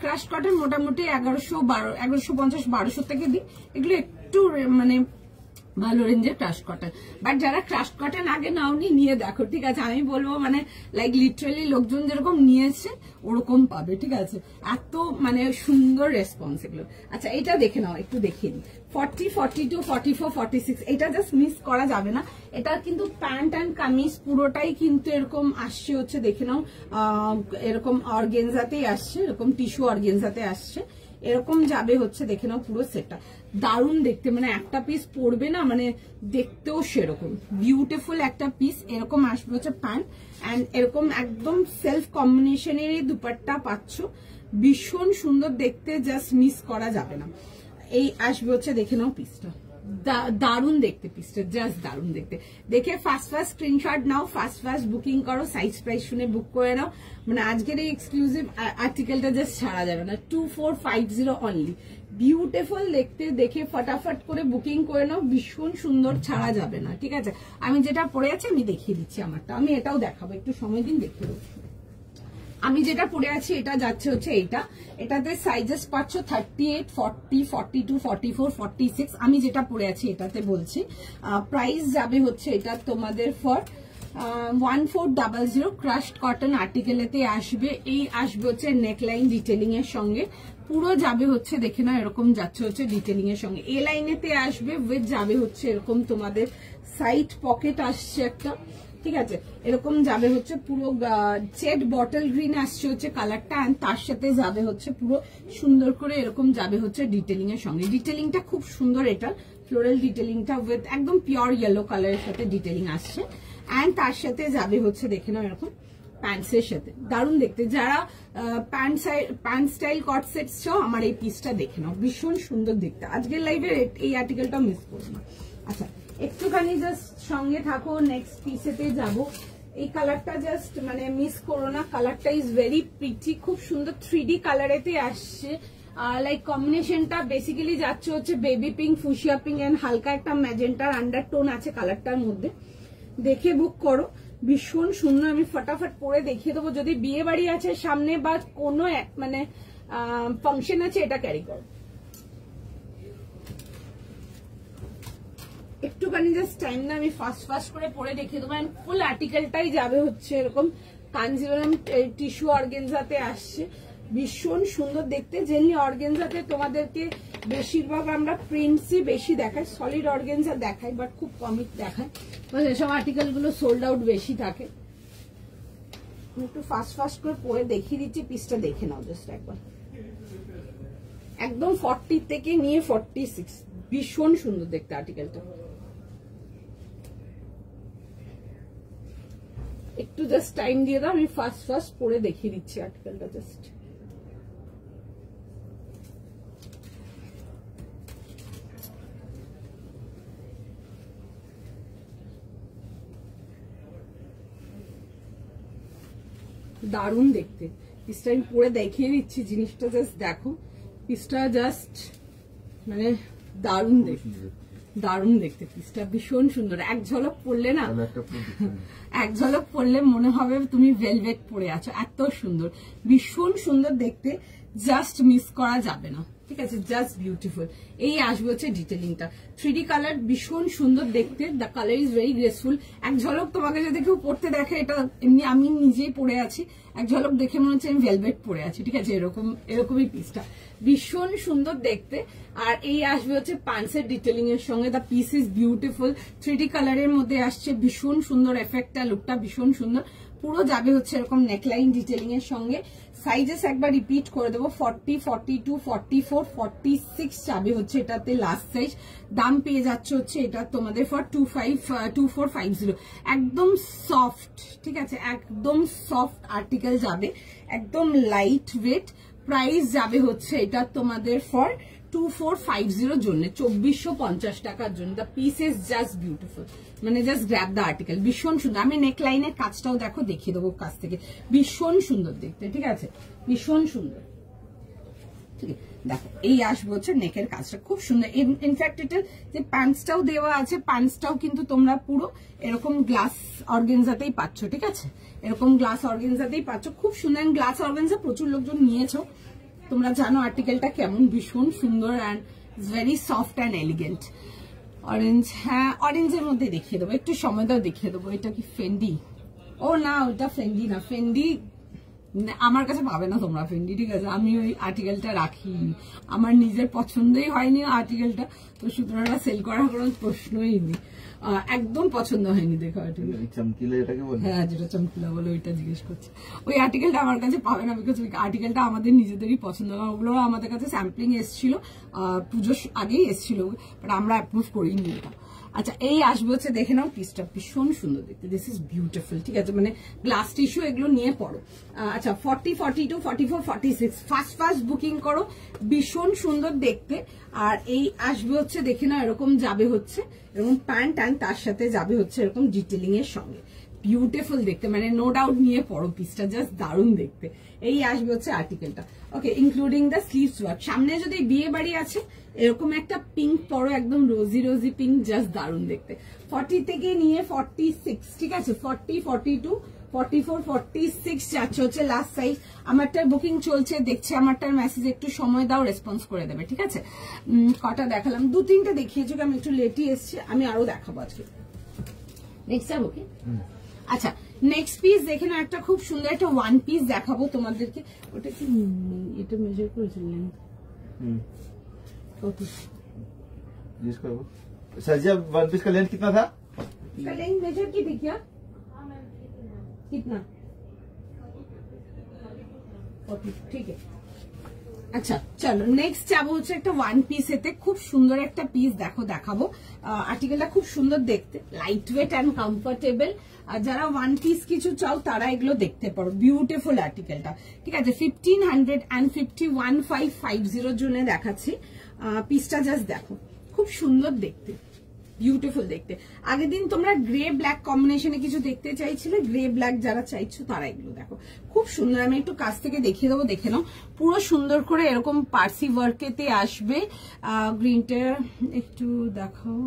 ক্রাশড কটন মোটামুটি 1150-1200 থেকে দিই, এগুলো একটু মানে ভালো রেঞ্জের ক্রাশ কটন। বাট যারা ক্রাশ কটন আগে নাওনি নিয়ে দেখো, ঠিক আছে। আমি বলবো মানে লাইক লিটারালি লোকজন যেরকম নিয়েছে ওরকম পাবে, ঠিক আছে, এত মানে সুন্দর রেসপন্স এগুলো। আচ্ছা এটা দেখে নাও, একটু দেখিয়ে দিই। 40, 42, 44, 46 এটা জাস্ট মিস করা যাবে না। এটা কিন্তু প্যান্ট অ্যান্ড কামিজ পুরোটাই কিন্তু এরকম আসছে হচ্ছে, দেখে নাও এরকম অর্গেনজাতেই আসছে, এরকম টিস্যু অর্গেনজাতে আসছে। এরকম যাবে হচ্ছে, দেখে নাও পুরো সেটটা দারুণ দেখতে, মানে একটা পিস পরবে না মানে দেখতেও সেরকম বিউটিফুল একটা পিস। এরকম আসবে হচ্ছে প্যান্ট অ্যান্ড এরকম একদম সেলফ কম্বিনেশনের দুপাট্টা পাচ্ছ, ভীষণ সুন্দর দেখতে, জাস্ট মিস করা যাবে না। এই আসবে হচ্ছে, দেখে নাও পিসটা দারুণ দেখতে, পিসটা জাস্ট দারুণ দেখতে। দেখে ফার্স্ট স্ক্রিনশট নাও, ফার্স্ট বুকিং করো, সাইজ প্রাইস শুনে বুক করে নাও। মানে আজকের এই এক্সক্লুসিভ আর্টিকেলটা জাস্ট ছাড়া যাবে না, 2450 অনলি। বিউটিফুল দেখতে, দেখে ফটাফট করে বুকিং করে নাও, ভীষণ সুন্দর, ছাড়া যাবে না। ঠিক আছে, আমি যেটা পরে আছি আমি দেখিয়ে দিচ্ছি আমারটা, আমি এটাও দেখাবো, একটু সময় দিন দেখিয়ে দেবো। আমি যেটা পরে আছি এটা যাচ্ছে হচ্ছে এইটা, এটাতে সাইজেস পাচ্ছ 38, 40, 42, 44, 46। আমি যেটা পরে আছি এটাতে বলছি, প্রাইস যাবে হচ্ছে এটা তোমাদের ফর 1400 ক্রাশড কটন আর্টিকেলেতে আসবে। এই আসবে হচ্ছে নেকলাইন ডিটেলিং এর সঙ্গে, পুরো যাবে হচ্ছে, দেখে না এরকম যাচ্ছে হচ্ছে ডিটেলিং এর সঙ্গে। এ লাইনেতে আসবে উইথ যাবে হচ্ছে এরকম তোমাদের সাইড পকেট আসছে একটা, ঠিক আছে, এরকম যাবে হচ্ছে পুরো চেড বটল গ্রিন আসছে হচ্ছে কালারটা, এন্ড তার সাথে যাবে হচ্ছে পুরো সুন্দর করে এরকম যাবে হচ্ছে ডিটেলিং এর সঙ্গে। ডিটেলিংটা খুব সুন্দর, এটা ফ্লোরাল ডিটেলিংটা উইথ একদম পিওর ইয়েলো কালারের সাথে ডিটেলিং আসছে, এন্ড তার সাথে যাবে হচ্ছে দেখে নাও এরকম প্যান্টসের সাথে, দারুণ দেখতে। যারা প্যান্ট স্টাইল কট সেট চাও আমার এই পিসটা দেখে নাও, ভীষণ সুন্দর দেখতে। আজকের লাইভের এই আর্টিকেলটা মিস করো না। আচ্ছা, একটুখানি জাস্ট সঙ্গে থাকো, নেক্সট পিসেতে যাব। এই কালারটা জাস্ট মানে মিস করো না, কালারটা ইজ ভেরি প্রিটি, খুব সুন্দর 3D কালারেতে আসছে। লাইক কম্বিনেশনটা বেসিক্যালি যাচ্ছে হচ্ছে baby pink, fuchsia pink and হালকা একটা ম্যাজেন্টার আন্ডারটোন আছে কালারটার মধ্যে। দেখে বুক করো, ভীষণ সুন্দর। আমি ফটাফট পরে দেখিয়ে দেবো, যদি বিয়ে বাড়ি আছে সামনে বা কোনো মানে ফাংশন আছে এটা ক্যারি করো। একটুখানি জাস্ট টাইম না, আমি ফাস্ট করে পরে দেখিয়ে দেবো। ফুল আর্টিকেলটাই যাবে হচ্ছে এরকম কাঞ্জিভারাম টিস্যু অর্গেনজাতে আসছে, ভীষণ সুন্দর দেখতে। জেনারেলি অর্গেনজাতে তোমাদেরকে বেশিরভাগ আমরা প্রিন্টসই বেশি দেখাই, সলিড অর্গেনজা দেখাই বাট খুব কমই দেখায়, এসব আর্টিকেল গুলো সোল্ড আউট বেশি থাকে। একটু ফাস্ট করে পরে দেখিয়ে দিচ্ছি, পিসটা দেখে নাও জাস্ট একবার। একদম 40 থেকে নিয়ে 46, ভীষণ সুন্দর দেখতে আর্টিকেলটা। একটু জাস্ট টাইম দিয়ে দাও, আমি ফাস্ট পরে দেখিয়ে দিচ্ছি আর্টিকেলটা জাস্ট। দারুণ দেখতে পিসটা, আমি পরে দেখিয়ে দিচ্ছি, জিনিসটা জাস্ট দেখো, পিসটা জাস্ট মানে দারুণ দেখতে, দারুণ দেখতে পিসটা, ভীষণ সুন্দর। এক ঝলক পরলে না, এক ঝলক পরলে মনে হবে তুমি ভেলভেট পরে আছো, এত সুন্দর, ভীষণ সুন্দর দেখতে, জাস্ট মিস করা যাবে না। ঠিক আছে, জাস্ট বিউটিফুল। এই আসবে হচ্ছে ডিটেলিংটা 3D কালার, ভীষণ সুন্দর দেখতে, the colour is very graceful. এক ঝলক তোমাকে যদি কেউ পরতে দেখে, এটা এমনি আমি নিজেই পরে আছি, এক ঝলক দেখে মনে হচ্ছে আমি ভেলভেট পরে আছি। ঠিক আছে, এরকমই পিসটা, ভীষণ সুন্দর দেখতে। আর এই আসবে হচ্ছে প্যান্টসের ডিটেলিং এর সঙ্গে, the piece is beautiful, 3D কালারের মধ্যে আসছে, ভীষণ সুন্দর এফেক্টটা, লুকটা ভীষণ সুন্দর। পুরো যাবে হচ্ছে এরকম নেকলাইন ডিটেলিং এর সঙ্গে। সাইজেস একবার রিপিট করে দেবো, 40, 42, 44, 46 যাবে হচ্ছে এটাতে লাস্ট সাইজ। দাম পেয়ে যাচ্ছে হচ্ছে এটা তোমাদের ফর 2450। একদম সফট, ঠিক আছে, একদম সফট আর্টিকেল যাবে, একদম লাইট ওয়েট। প্রাইস যাবে হচ্ছে এটা তোমাদের ফর 2450 জন্য, 2450 টাকার জন্য। The piece is just beautiful, মানে জাস্ট গ্র্যাব দ্য আর্টিকেল, ভীষণ সুন্দর। আমি নেকলাইনের কাজটাও দেখো, দেখিয়ে দেবো কাছ থেকে, ভীষণ সুন্দর দেখতে। ঠিক আছে, ভীষণ সুন্দর। ঠিক আছে, দেখো এই আসবে হচ্ছে নেকের কাজটা, খুব সুন্দর। ইনফ্যাক্ট এটা যে প্যান্টসটাও দেওয়া আছে, প্যান্টসটাও কিন্তু তোমরা পুরো এরকম গ্লাস অর্গেনজাতেই পাচ্ছ। ঠিক আছে, এরকম গ্লাস অর্গেনজাতেই পাচ্ছ, খুব সুন্দর। গ্লাস অর্গেনজা প্রচুর লোকজন নিয়েছো, তোমরা জানো আর্টিকেলটা কেমন, ভীষণ সুন্দর and very soft and elegant. Orange, হ্যাঁ অরেঞ্জের মধ্যে দেখিয়ে দেবো, একটু সময় দাও দেখিয়ে দেবো। এটা কি ফেন্ডি? ও না, ওটা ফেন্ডি না, ফেন্ডি আমার কাছে পাবে না তোমরা ফেন্ডি, ঠিক আছে? আমি ওই আর্টিকেলটা রাখি, আমার নিজের পছন্দই হয়নি আর্টিকেলটা, তো সুতরাং সেল করার কোনো প্রশ্নই নেই, একদম পছন্দ হয়নি। দেখো চমকিলা এটাকে বলে, হ্যাঁ যেটা চমকিলা বলে ওইটা জিজ্ঞেস করছে। ওই আর্টিকেলটা আমার কাছে পাবে না, বিকজ ওই আর্টিকেলটা আমাদের নিজেদেরই পছন্দ, ওগুলো আমাদের কাছে স্যাম্পলিং এসেছিল, পুজোর আগেই এসেছিল, বাট আমরা অ্যাপ্রুভ করিনি এটা। আচ্ছা এই আসবে হচ্ছে, দেখে নাও পিসটা ভীষণ সুন্দর দেখতে, দিস ইজ বিউটিফুল, ঠিক আছে? মানে গ্লাস টিস্যু এগুলো নিয়ে পড়ো। আচ্ছা 40, 42, 44, 46 ফার্স্ট বুকিং করো, ভীষণ সুন্দর দেখতে। আর এই আসবে হচ্ছে, দেখে নাও এরকম যাবে হচ্ছে এরকম প্যান্ট অ্যান্ড তার সাথে যাবে হচ্ছে এরকম ডিটেলিং এর সঙ্গে, বিউটিফুল দেখতে, মানে নো ডাউট নিয়ে পড়ো, পিসটা জাস্ট দারুণ দেখতে। এই আসবে হচ্ছে আর্টিকেলটা, ওকে, ইনক্লুডিং দ্য স্লিভস ওয়ার্ক। সামনে যদি বিয়ে বাড়ি আছে এরকম একটা পিঙ্ক পরো, একদম রোজি রোজি পিঙ্ক, জাস্ট দারুণ দেখতে। 40 থেকে নিয়ে 46, ঠিক আছে? 40, 42, 44, 46 যাচ্ছে হচ্ছে লাস্ট সাইজ। আমারটার বুকিং চলছে, দেখছে আমারটার মেসেজ, একটু সময় দাও, রেসপন্স করে দেবে, ঠিক আছে? কটা দেখালাম, 2-3টা দেখিয়েছো, আমি একটু লেটই এসছি, আমি আরো দেখাবো আজকে। নেক্সট যাবো কি? আচ্ছা নেক্সট পিস দেখে না, একটা খুব সুন্দর একটা ওয়ান পিস দেখাবো তোমাদেরকে। ওটা কি এটা মেজার করেছিলেন? यूज करो सर। वन पीस का लेंथ कितना था? इसका लेंथ मेजर की थी क्या? कितना? 40, ठीक है। আচ্ছা চলো নেক্সট যাবো হচ্ছে একটা ওয়ান পিস, এতে খুব সুন্দর একটা পিস দেখো, দেখাবো। আর্টিকেলটা খুব সুন্দর দেখতে, লাইট ওয়েট অ্যান্ড কমফোর্টেবল। আর যারা ওয়ান পিস কিছু চাও তারা এগুলো দেখতে পারো, বিউটিফুল আর্টিকেলটা, ঠিক আছে? 1550 1550 জন্য দেখাচ্ছি। পিসটা জাস্ট দেখো, খুব সুন্দর দেখতে, বিউটিফুল দেখতে। আগের দিন তোমরা গ্রে ব্ল্যাক কম্বিনেশনে কিছু দেখতে চাইছিলে, গ্রে ব্ল্যাক যারা চাইছো তারা এগুলো দেখো, খুব সুন্দর। আমি একটু কাছ থেকে দেখিয়ে দেবো, দেখে নাও, পুরো সুন্দর করে এরকম পার্সি ওয়ার্কেতে আসবে। গ্রিনটা একটু দেখাও,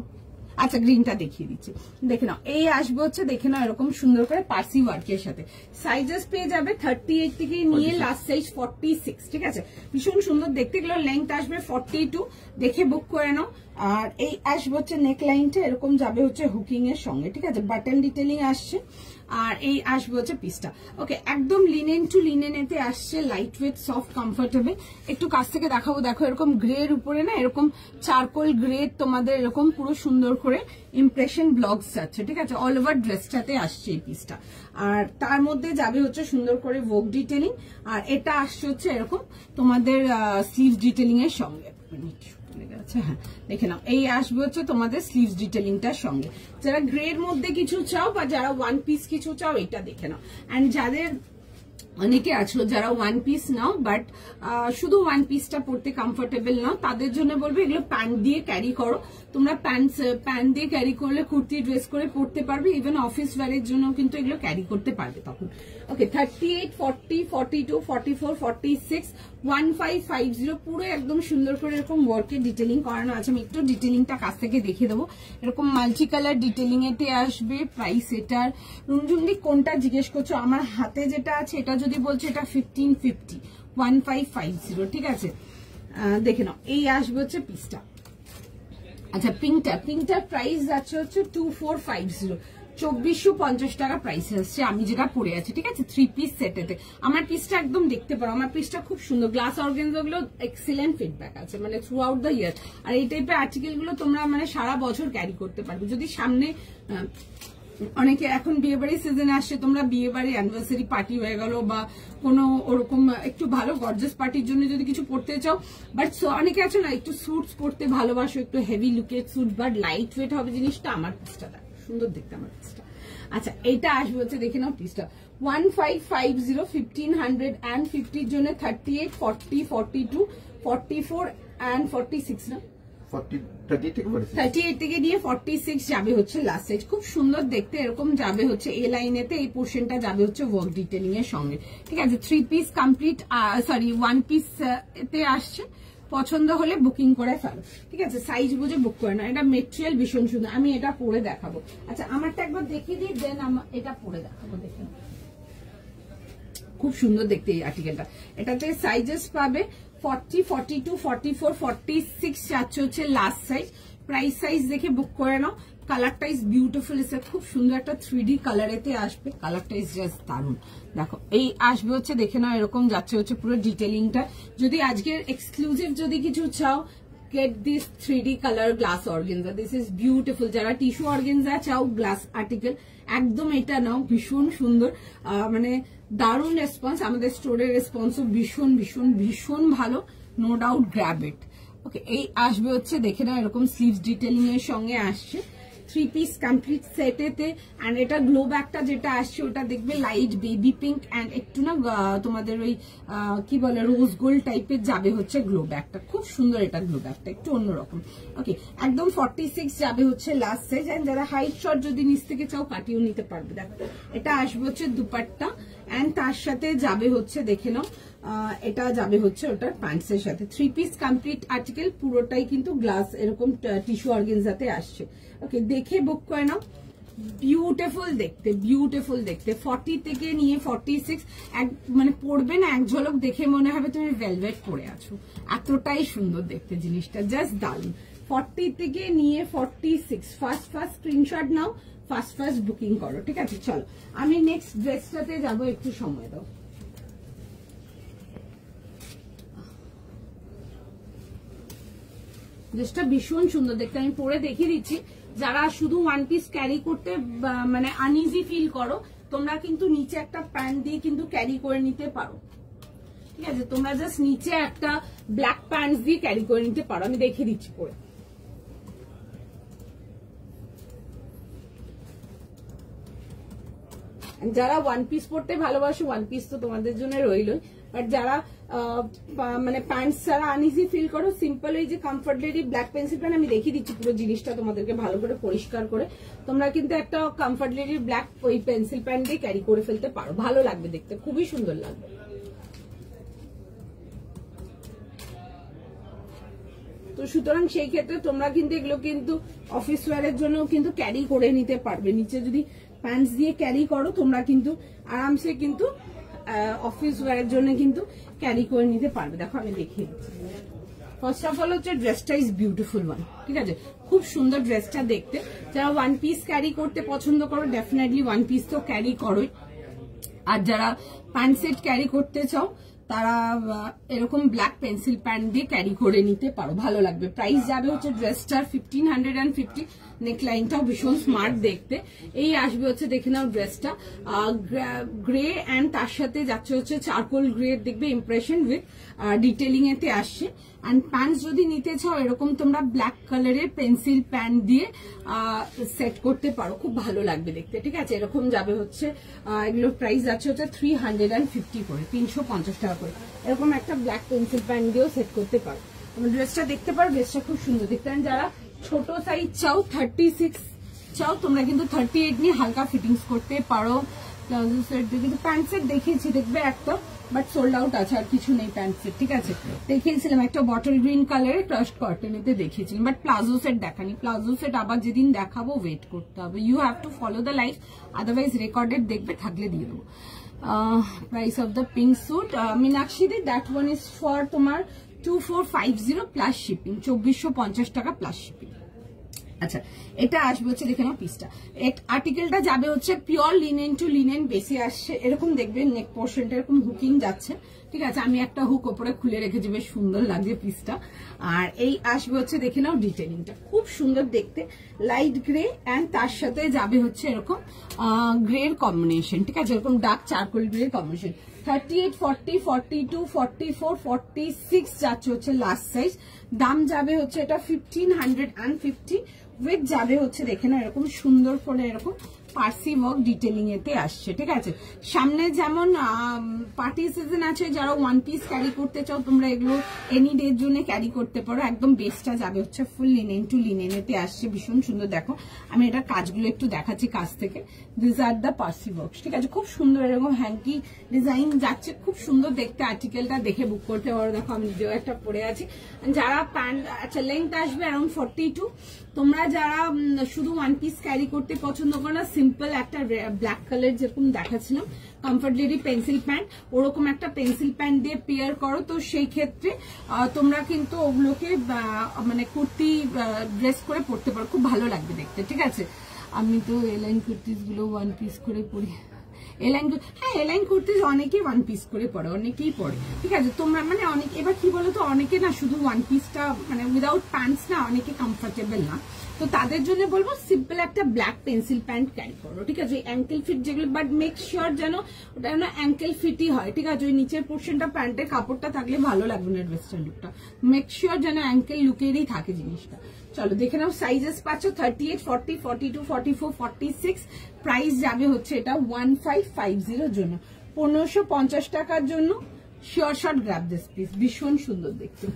আচ্ছা গ্রিনটা দেখিয়ে দিচ্ছি, দেখে নাও। এই আসবে হচ্ছে, দেখে নাও এরকম সুন্দর করে পার্সি ওয়ার্কের সাথে। সাইজেস পেয়ে যাবে 38 থেকে নিয়ে লাস্ট সাইজ 46, ঠিক আছে? ভীষণ সুন্দর দেখতে, এগুলো লেন্থ আসবে 42, দেখে বুক করে নাও। আর এই আসবে হচ্ছে নেক লাইনটা এরকম যাবে হচ্ছে হুকিং এর সঙ্গে, ঠিক আছে? বাটন ডিটেলিং আসছে। আর এই আসবে হচ্ছে পিসটা, ওকে, একদম লিনেন টু লিনেন এতে আসছে, লাইট ওয়েট, সফট, কমফোর্টেবল। একটু কাছ থেকে দেখাবো, দেখো এরকম গ্রের উপরে না এরকম চারকোল গ্রে তোমাদের এরকম পুরো সুন্দর করে ইমপ্রেশন ব্লকস যাচ্ছে, ঠিক আছে? অল ওভার ড্রেসটাতে আসছে এই পিসটা। আর তার মধ্যে যাবে হচ্ছে সুন্দর করে ভোগ ডিটেলিং, আর এটা আসছে হচ্ছে এরকম তোমাদের স্লিভ ডিটেলিং এর সঙ্গে। হ্যাঁ দেখে নাও, এই আসবে হচ্ছে তোমাদের স্লিভস ডিটেলিংটার সঙ্গে। যারা গ্রের মধ্যে কিছু চাও বা যারা ওয়ান পিস কিছু চাও, এটা দেখে নাও। অ্যান্ড যাদের অনেকে আছো যারা ওয়ান পিস নাও বাট শুধু ওয়ান পিসটা পড়তে কমফোর্টেবল নাও, তাদের জন্য বলবো এগুলো প্যান্ট দিয়ে ক্যারি করো। তোমরা প্যান্ট দিয়ে ক্যারি করলে কুর্তি ড্রেস করে পড়তে পারবে, ইভেন অফিস ওয়ারের জন্য কিন্তু এগুলো ক্যারি করতে পারবে তখন। ওকে, 38, 40, 42, 44, 46, 1550 পুরো একদম সুন্দর করে এরকম ওয়ার্কের ডিটেলিং করানো আছে। আমি একটু ডিটেলিংটা কাছ থেকে দেখিয়ে দেবো। এরকম মাল্টি কালার ডিটেলিং এতে আসবে। প্রাইস এটার রুমঝুমদি কোনটা জিজ্ঞেস করছো? আমার হাতে যেটা আছে এটা যদি বলছো এটা 1550, 1550, ঠিক আছে? দেখে নাও, এই আসবে হচ্ছে পিসটা। আচ্ছা পিঙ্কটার প্রাইস যাচ্ছে হচ্ছে 2450, 2450 টাকা প্রাইস আসছে আমি যেটা পরে আছি, ঠিক আছে? 3 পিস সেটেতে। আমার পিসটা একদম দেখতে পারো, আমার পিসটা খুব সুন্দর। গ্লাস অর্গানজা গুলো এক্সিলেন্ট ফিডব্যাক আছে, মানে থ্রু আউট দ্য ইয়ার। আর এই টাইপের আর্টিকেল গুলো তোমরা মানে সারা বছর ক্যারি করতে পারবে। যদি সামনে অনেকে এখন বিয়ে বাড়ির সিজন আসছে, তোমরা বিয়ে বাড়ি অ্যানিভার্সারি পার্টি হয়ে গেল বা কোনো ওরকম একটু ভালো গর্জাস পার্টির জন্য যদি কিছু পড়তে চাও, বাট অনেকে আছে না একটু স্যুটস পড়তে ভালোবাসো, একটু হেভি লুকের স্যুট বাট লাইট ওয়েট হবে জিনিসটা, আমার পিসটা দেখ সুন্দর দেখতে আমার পিসটা। আচ্ছা এইটা আসবে হচ্ছে, দেখে নাও পিসটা 1550, 1550 জন্য 38, 40, 42, 44 and 46 না 38 থেকে নিয়ে 46 যাবে হচ্ছে লাস্ট সাইজ। খুব সুন্দর দেখতে, এরকম যাবে হচ্ছে এ লাইনেতে, এই পোর্শনটা যাবে হচ্ছে ওয়ার্ক ডিটেলিং এর সঙ্গে, ঠিক আছে? 3 পিস কমপ্লিট, সরি 1 পিস এতে আসছে। পছন্দ হলে বুকিং করে ফেলো, ঠিক আছে? সাইজ বুঝে বুক করে না। এটা মেটেরিয়াল ভীষণ সুন্দর, আমি এটা পরে দেখাবো। আচ্ছা আমারটা একবার দেখিয়ে দিই, দেন এটা পরে দেখাবো। দেখুন খুব সুন্দর দেখতে এই আর্টিকেলটা। এটাতে সাইজেস পাবে 40, 42, 44, 46 যাচ্ছে হচ্ছে লাস্ট সাইজ। প্রাইস সাইজ দেখে বুক করে নাও। কালারটা ইজ বিউটিফুল, এসে খুব সুন্দর একটা 3D কালারেতে আসবে, কালারটা ইজ জাস্ট দারুন। দেখো এই আসবে হচ্ছে, দেখে নাও এরকম যাচ্ছে হচ্ছে পুরো ডিটেলিংটা। যদি আজকের এক্সক্লুসিভ যদি কিছু চাও, get this 3D color glass organza, this is beautiful। যারা টিস্যু অর্গেনজা চাও গ্লাস আর্টিকেল, একদম এটা নাও, ভীষণ সুন্দর, মানে দারুণ রেসপন্স, আমাদের স্টোরের রেসপন্সও ভীষণ ভীষণ ভীষণ ভালো, নো ডাউট গ্র্যাব ইট। ওকে, এই আসবে হচ্ছে দেখে নাও এরকম স্লিভস ডিটেলিং এর সঙ্গে আসছে, 3 পিস কমপ্লিট সেটেতে। অ্যান্ড এটা গ্লো ব্যাগটা যেটা আসছে ওটা দেখবে লাইট বেবি পিঙ্ক অ্যান্ড একটু না তোমাদের ওই কি বলে রোজ গোল্ড টাইপের যাবে হচ্ছে গ্লো ব্যাগটা, খুব সুন্দর এটা গ্লো ব্যাগটা, একটু অন্যরকম। ওকে, একদম 46 যাবে হচ্ছে লাস্ট সাইজ। অ্যান্ড যারা হাইট শর্ট যদি নিচ থেকে চাও কাটিয়েও নিতে পারবে। দেখো এটা আসবে হচ্ছে দুপাট্টা, অ্যান্ড তার সাথে যাবে হচ্ছে দেখে নাও এটা যাবে হচ্ছে ওটার প্যান্টসের সাথে। 3 পিস কমপ্লিট আর্টিকেল, পুরোটাই কিন্তু গ্লাস এরকম টিস্যু অর্গেনজাতে আসছে। ওকে, দেখে বুক করে নাও, বিউটিফুল দেখতে, বিউটিফুল দেখতে। 40 থেকে নিয়ে 46 মানে পরবে না, এক ঝলক দেখে মনে হবে তুমি ভেলভেট পরে আছো, এতটাই সুন্দর দেখতে জিনিসটা, জাস্ট দারুন। 40 থেকে নিয়ে 46, ফার্স্ট স্ক্রিনশট নাও, ফার্স্ট বুকিং করো, ঠিক আছে? চলো আমি নেক্সট ড্রেসটাতে যাবো, একটু সময় দাও। ড্রেসটা ভীষণ সুন্দর দেখতে, আমি পরে দেখিয়ে দিচ্ছি। যারা শুধু ওয়ান পিস ক্যারি করতে মানে আনইজি ফিল করো, তোমরা কিন্তু নিচে একটা প্যান্ট দিয়ে কিন্তু ক্যারি করে নিতে পারো, ঠিক আছে? তোমরা জাস্ট নিচে একটা ব্ল্যাক প্যান্ট দিয়ে ক্যারি করে নিতে পারো, আমি দেখিয়ে দিচ্ছি পরে। যারা ওয়ান পিস পরতে ভালোবাসো, ওয়ান পিস তো তোমাদের জন্য রইলই, বাট যারা মানে প্যান্ট ছাড়া আনইজি ফিল করো, সিম্পল এই যে কমফর্টেবলি ব্ল্যাক পেন্সিল প্যান্ট, আমি দেখিয়ে দিচ্ছি পুরো জিনিসটা তোমাদেরকে ভালো করে পরিষ্কার করে। তোমরা কিন্তু একটা কমফর্টেবলি ব্ল্যাক ওই পেন্সিল প্যান্ট দিয়ে ক্যারি করে ফেলতে পারো, ভালো লাগবে দেখতে, খুবই সুন্দর লাগবে। তো সুতরাং সেই ক্ষেত্রে তোমরা কিন্তু এগুলো কিন্তু অফিস ওয়্যারের জন্য কিন্তু ক্যারি করে নিতে পারবে। নিচে যদি প্যান্টস দিয়ে ক্যারি করো, তোমরা কিন্তু আরামসে কিন্তু অফিস ওয়্যারের জন্য কিন্তু ক্যারি করে নিতে পারবে। দেখো আমি দেখিয়ে দিচ্ছি। ফার্স্ট অফ অল হচ্ছে ড্রেসটা ইজ বিউটিফুল ওয়ান, ঠিক আছে? খুব সুন্দর ড্রেসটা দেখতে। যারা ওয়ান পিস ক্যারি করতে পছন্দ করো, ডেফিনেটলি ওয়ান পিস তো ক্যারি করোই। আর যারা প্যান্ট সেট ক্যারি করতে চাও, তারা এরকম ব্ল্যাক পেন্সিল প্যান্ট দিয়ে ক্যারি করে নিতে পারো, ভালো লাগবে। প্রাইস যাবে হচ্ছে ড্রেসটার 1550। নেকলাইনটাও ভীষণ স্মার্ট দেখতে। এই আসবে হচ্ছে দেখে নাও ড্রেসটা গ্রে অ্যান্ড তার সাথে যাচ্ছে হচ্ছে চারকোল গ্রে, দেখবে ইমপ্রেশন উইথ ডিটেলিং এতে আসছে। অ্যান্ড প্যান্টস যদি নিতে চাও, এরকম তোমরা ব্ল্যাক কালারের পেন্সিল প্যান্ট দিয়ে সেট করতে পারো, খুব ভালো লাগবে দেখতে, ঠিক আছে? এরকম যাবে হচ্ছে, এগুলোর প্রাইস যাচ্ছে হচ্ছে 350 করে, 350 টাকা করে। এরকম একটা ব্ল্যাক পেন্সিল প্যান্ট দিয়েও সেট করতে পারো। তোমরা ড্রেসটা দেখতে পারো, ড্রেসটা খুব সুন্দর দেখতে। যারা ছোট সাইজ চাও, 36 চাও, তোমরা কিন্তু 38 নিয়ে হালকা ফিটিংস করতে পারো। প্লাজো সেট কিন্তু প্যান্ট সেট দেখিয়েছি দেখবে একটা, বাট সোল্ড আউট আছে, আর কিছু নেই প্যান্ট সেট, ঠিক আছে? দেখিয়েছিলাম একটা বটল গ্রিন কালারের ক্রাশড কটনেতে দেখিয়েছিলাম, বাট প্লাজো সেট দেখানি। প্লাজো সেট আবার যেদিন দেখাবো ওয়েট করতে হবে, you have to follow the life, otherwise recorded দেখবে, থাকলে দিয়ে দেবো। Price of the pink suit Meenakshi di, that one is for তোমার 2450 প্লাস শিপিং, 2450 টাকা প্লাস শিপিং। আচ্ছা, এটা আসবে হচ্ছে দেখে নাও পিসটা। আর্টিকেলটা যাবে হচ্ছে পিওর লিনেন টু লিনেন বেশি আসছে, এরকম দেখবে নেক পোর্শনটা এরকম হুকিং যাচ্ছে, ঠিক আছে? আমি একটা হুক ওপরে খুলে রেখেছি, বেশ সুন্দর লাগছে পিসটা। আর এই আসবে হচ্ছে দেখে নাও ডিটেলিংটা, খুব সুন্দর দেখতে, লাইট গ্রে অ্যান্ড তার সাথে যাবে হচ্ছে এরকম গ্রের কম্বিনেশন, ঠিক আছে? এরকম ডার্ক চারকোল গ্রের কম্বিনেশন। 38, 40, 42, 44, 46 যাচ্ছে হচ্ছে লাস্ট সাইজ। দাম যাবে হচ্ছে এটা 1550। উইথ যাবে হচ্ছে দেখে না এরকম সুন্দর করে এরকম পার্সি ওয়ার্ক ডিটেলিং এতে আসছে, ঠিক আছে? সামনে যেমন পার্টি সিজন আছে, যারা ওয়ান পিস ক্যারি করতে চাও, তোমরা এগুলো এনি ডে এর জন্য ক্যারি করতে পারো। একদম বেস্টটা যাবে হচ্ছে ফুল লিনেন টু লিনেন এতে আসছে, ভীষণ সুন্দর। দেখো আমি এটার কাজগুলো একটু দেখাচ্ছি কাছ থেকে। This are the Parsi works, ঠিক আছে? খুব সুন্দর এরকম হ্যাঙ্কি ডিজাইন যাচ্ছে, খুব সুন্দর দেখতে। আর্টিকেলটা দেখে বুক করতে পারো। দেখো আমি নিজেও একটা পরে আছি। যারা প্যান্ট, আচ্ছা লেন্থ আসবে অ্যারাউন্ড 42। তোমরা যারা শুধু ওয়ান পিস ক্যারি করতে পছন্দ করো না, সিম্পল একটা ব্ল্যাক কালার যেরকম দেখাচ্ছিলাম কমফর্ট লেডি পেন্সিল প্যান্ট, ওরকম একটা পেন্সিল প্যান্ট দিয়ে পেয়ার করো, তো সেই ক্ষেত্রে তোমরা কিন্তু ওগুলোকে মানে কুর্তি ড্রেস করে পরতে পারো, খুব ভালো লাগবে দেখতে। ঠিক আছে, আমি তো এলাইন কুর্তিস গুলো ওয়ান পিস করে পরি। এলাইন কুর্তিস অনেকেই ওয়ান পিস করে পরে, অনেকেই পরে। ঠিক আছে, তোমরা মানে অনেক, এবার কি বলতো, অনেকে না শুধু ওয়ান পিসটা মানে উইদাউট প্যান্টস না অনেকে কমফোর্টেবল না, তো তাদের জন্য বলবো সিম্পল একটা ব্ল্যাক পেন্সিল প্যান্ট ক্যারি করো। ঠিক আছে, অ্যাঙ্কেল ফিট যেগুলো, বাট মেক শিওর যেন ওটা যেন অ্যাঙ্কেল ফিটই হয়। ঠিক আছে, ওই নিচের পোর্শনটা প্যান্টের কাপড়টা থাকলে ভালো লাগবে না ওয়েস্টার্ন লুকটা, মেক শিওর যেন অ্যাঙ্কেল লুকেরই থাকে জিনিসটা। চলো দেখে নাও, সাইজেস পাচ্ছ 38, 40, 42, 44, 46। প্রাইস যাবে হচ্ছে এটা 1550 জন্য, 1550 টাকার জন্য sure shot grab this piece, ভীষণ সুন্দর দেখতে।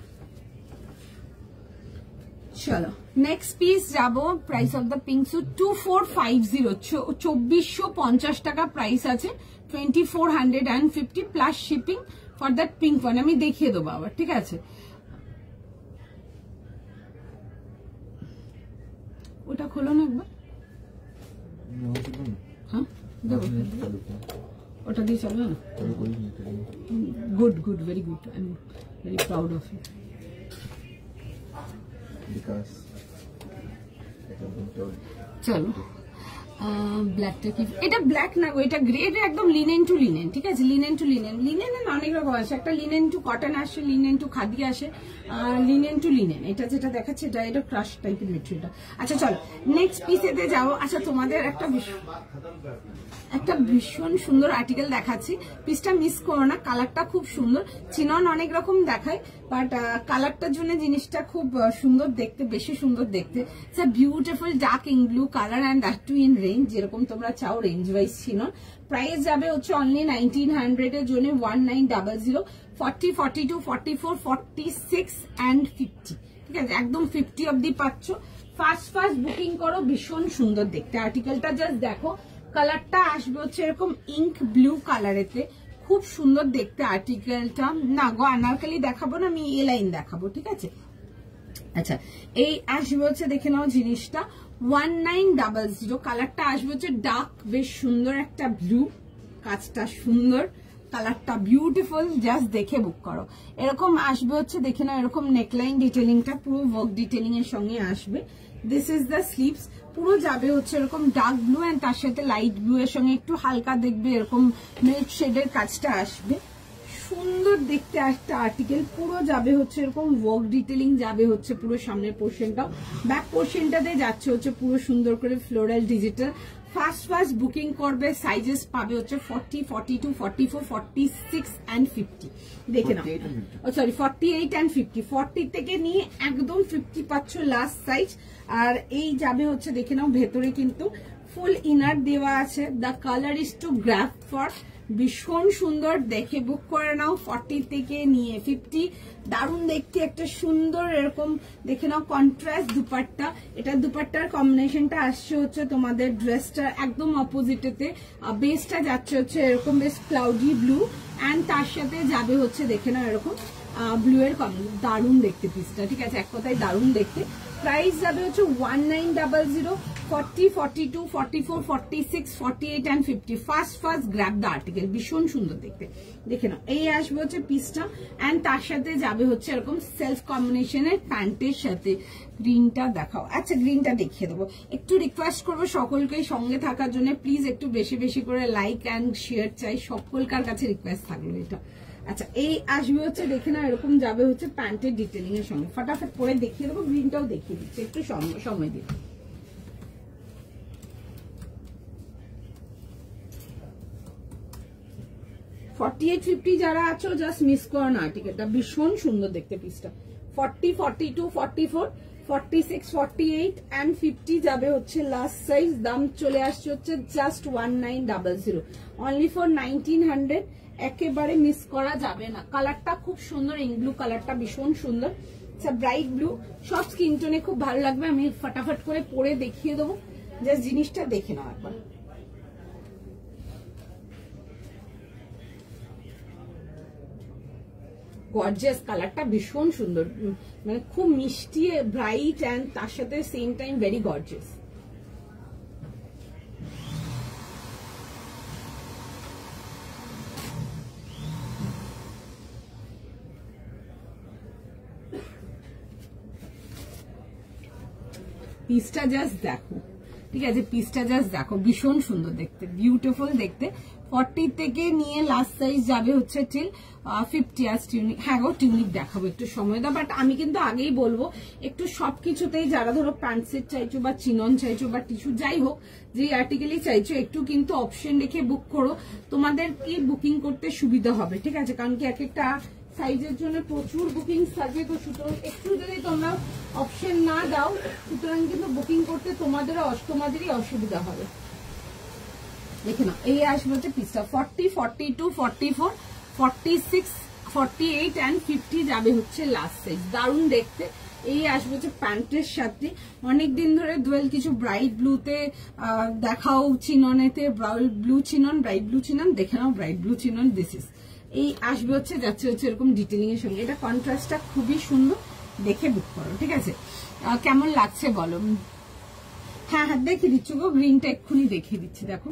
চলো নেক্সট পিস যাবো, price of the pink suit 2450, 2450 টাকা প্রাইস আছে, 2450 plus shipping for that pink one. আমি দেখিয়ে দেবো আবার। ঠিক আছে, ওটা খোলো না একবার, হ্যাঁ দেবো, ওটা দিয়ে চলবে না। Good good, very good, I am very proud of you. চলো ব্ল্যাকটা কি, এটা ব্ল্যাক না গো, এটা গ্রে, এটা একদম লিনেন টু লিনেন। ঠিক আছে, লিনেন টু লিনেন, লিনেন অনেক রকম আছে, একটা লিনেন টু কটন আসে, লিনেন টু খাদি আসে, লিনেন টু লিনেন। এটা যেটা দেখাচ্ছে এটা ক্রাশ টাইপের মেটেরিয়ালটা। আচ্ছা চলো নেক্সট পিসেতে যাবো। আচ্ছা তোমাদের একটা ভীষণ সুন্দর আর্টিকেল দেখাচ্ছি, পিসটা মিস করো না, কালারটা খুব সুন্দর। চিনন অনেক রকম দেখায়, বাট কালারটার জন্য জিনিসটা খুব সুন্দর দেখতে, বেশি সুন্দর দেখতে। It's a beautiful dark in blue colour and that too in range, যেরকম তোমরা চাও রেঞ্জ ওয়াইজ চিনন। প্রাইস যাবে হচ্ছে অনলি 1900 এর জন্য 1900, 40, 42, 44, 46 অ্যান্ড 50। ঠিক আছে, একদম 50 অব্দি পাচ্ছ। ফার্স্ট বুকিং করো, ভীষণ সুন্দর দেখতে আর্টিকেলটা, জাস্ট দেখো কালারটা আসবে হচ্ছে এরকম ইঙ্ক ব্লু কালারেতে, খুব সুন্দর দেখতে আর্টিকেলটা। না গো আনারকলি দেখাবো না, আমি এ লাইন দেখাবো। ঠিক আছে, আচ্ছা এই আসবে হচ্ছে, দেখে নাও জিনিসটা 1900, কালারটা আসবে হচ্ছে ডার্ক, বেশ সুন্দর একটা ব্লু, কাজটা সুন্দর, কালারটা বিউটিফুল, জাস্ট দেখে বুক করো। এরকম আসবে হচ্ছে, দেখে নাও এরকম নেকলাইন ডিটেলিংটা পুরো ওয়ার্ক ডিটেলিং এর সঙ্গে আসবে। দিস ইজ দ্য স্লিভস, পুরো যাবে হচ্ছে এরকম ডার্ক ব্লু এন্ড তার সাথে লাইট ব্লু এর সঙ্গে একটু হালকা দেখবে এরকম মিল্ক শেডের কাজটা আসবে, সুন্দর দেখতে একটা আর্টিকেল। পুরো যাবে হচ্ছে এরকম ওয়ার্ক ডিটেলিং যাবে হচ্ছে পুরো সামনের পোর্শনটাও, ব্যাক পোর্শনটাতে যাচ্ছে হচ্ছে পুরো সুন্দর করে ফ্লোরাল ডিজিটাল। ফার্স্ট বুকিং করবে, সাইজেস পাবে হচ্ছে 40, 42, 44, 46 অ্যান্ড 50। দেখে নাও, সরি 48 অ্যান্ড 50, 40 থেকে নিয়ে একদম 50 পাচ্ছ লাস্ট সাইজ। আর এই যাবে হচ্ছে, দেখে নাও ভেতরে কিন্তু ফুল ইনার দেওয়া আছে, the colour is two grab for, ভীষণ সুন্দর, দেখে বুক করে নাও। 40 থেকে নিয়ে 50, দারুণ দেখতে একটা সুন্দর এরকম, দেখে নাও কন্ট্রাস্ট দুপাট্টা, এটা দুপাট্টার কম্বিনেশনটা আসছে হচ্ছে তোমাদের ড্রেসটা একদম অপোজিটেতে, বেসটা যাচ্ছে হচ্ছে এরকম বেশ ক্লাউডি ব্লু অ্যান্ড তার সাথে যাবে হচ্ছে দেখে নাও এরকম ব্লু এর কম্বিনেশন, দারুণ দেখতে পিসটা। ঠিক আছে, এক কথায় দারুণ দেখতে। প্রাইস যাবে হচ্ছে 1900, 40, 42, 44, 46, 48 and 50। First grab the article, ভীষণ সুন্দর দেখতে। দেখে নাও এই আসবে হচ্ছে পিসটা অ্যান্ড তার সাথে যাবে হচ্ছে এরকম সেলফ কম্বিনেশনের প্যান্টের সাথে। গ্রিনটা দেখাও, আচ্ছা গ্রিনটা দেখিয়ে দেবো। একটু রিকোয়েস্ট করবো সকলকে সঙ্গে থাকার জন্য, প্লিজ একটু বেশি করে লাইক অ্যান্ড শেয়ার চাই, সকলকার কাছে রিকোয়েস্ট থাকলো এটা। আচ্ছা এই আসবে হচ্ছে, দেখে না এরকম যাবে হচ্ছে প্যান্টের ডিটেলিং এর সঙ্গে, ফটাফট পরে দেখিয়ে দেবো, গ্রিনটাও দেখিয়ে দিচ্ছি, একটু সময় দিই। $48.50 যারা আছো জাস্ট মিস করো না আর্টিকেলটা, ভীষণ সুন্দর দেখতে পিসটা। 40, 42, 44, 46, 48 and 50 যাবে হচ্ছে লাস্ট সাইজ। দাম চলে আসছে হচ্ছে জাস্ট 1900, অনলি ফর 1900, একেবারে মিস করা যাবে না। কালারটা খুব সুন্দর, ইন ব্লু কালারটা ভীষণ সুন্দর, ব্রাইট ব্লু, সব স্কিন টোনে খুব ভালো লাগবে। আমি ফটাফট করে পরে দেখিয়ে দেবো, জাস্ট জিনিসটা দেখে নাও একবার। গর্জিয়াস, কালারটা ভীষণ সুন্দর, মানে খুব মিষ্টি ব্রাইট অ্যান্ড তার সাথে সেম টাইম ভেরি গর্জিয়াস। পিসটা জাস্ট দেখো, ঠিক আছে, পিসটা জাস্ট দেখো, ভীষণ সুন্দর দেখতে, বিউটিফুল দেখতে। 40 থেকে নিয়ে লাস্ট সাইজ যাবে হচ্ছে টিল 50 আস টিউনিক। হ্যাঁ গো, টিউনিক দেখাবো, একটু সময় দাও। বাট আমি কিন্তু আগেই বলবো, একটু সবকিছুতেই যারা ধরো প্যান্ট সেট চাইছো বা চিনন চাইছো বা টিস্যু যাই হোক, যে আর্টিকেলই চাইছো, একটু কিন্তু অপশন রেখে বুক করো, তোমাদের কি বুকিং করতে সুবিধা হবে, ঠিক আছে। কারণ কি এক একটা সাইজের জন্য প্রচুর বুকিং থাকে, তো সুতরাং একটু যদি তোমরা অপশন না দাও, সুতরাং কিন্তু বুকিং করতে তোমাদেরই অসুবিধা হবে। দেখে নাও, এই আসবে হচ্ছে পিসটা 40, 42, 44, 46, 48 and 50 যাবে হচ্ছে লাস্ট সাইজ। দারুণ দেখতে। এই আসবে হচ্ছে প্যান্টের সাথে। অনেকদিন ধরে ডুয়েল কিছু ব্রাইট ব্লুতে দেখাও, চিননেতে blue chinon, bright blue chinon, দেখে নাও bright blue chinon, this is. এই আসবে হচ্ছে, যাচ্ছে হচ্ছে এরকম ডিটেলিং এর সঙ্গে। এটা কন্ট্রাস্টটা খুবই সুন্দর, দেখে বুক করো, ঠিক আছে। কেমন লাগছে বলো? হ্যাঁ হ্যাঁ, দেখিয়ে দিচ্ছি গো, গ্রিনটা এক্ষুনি দেখিয়ে দিচ্ছি, দেখো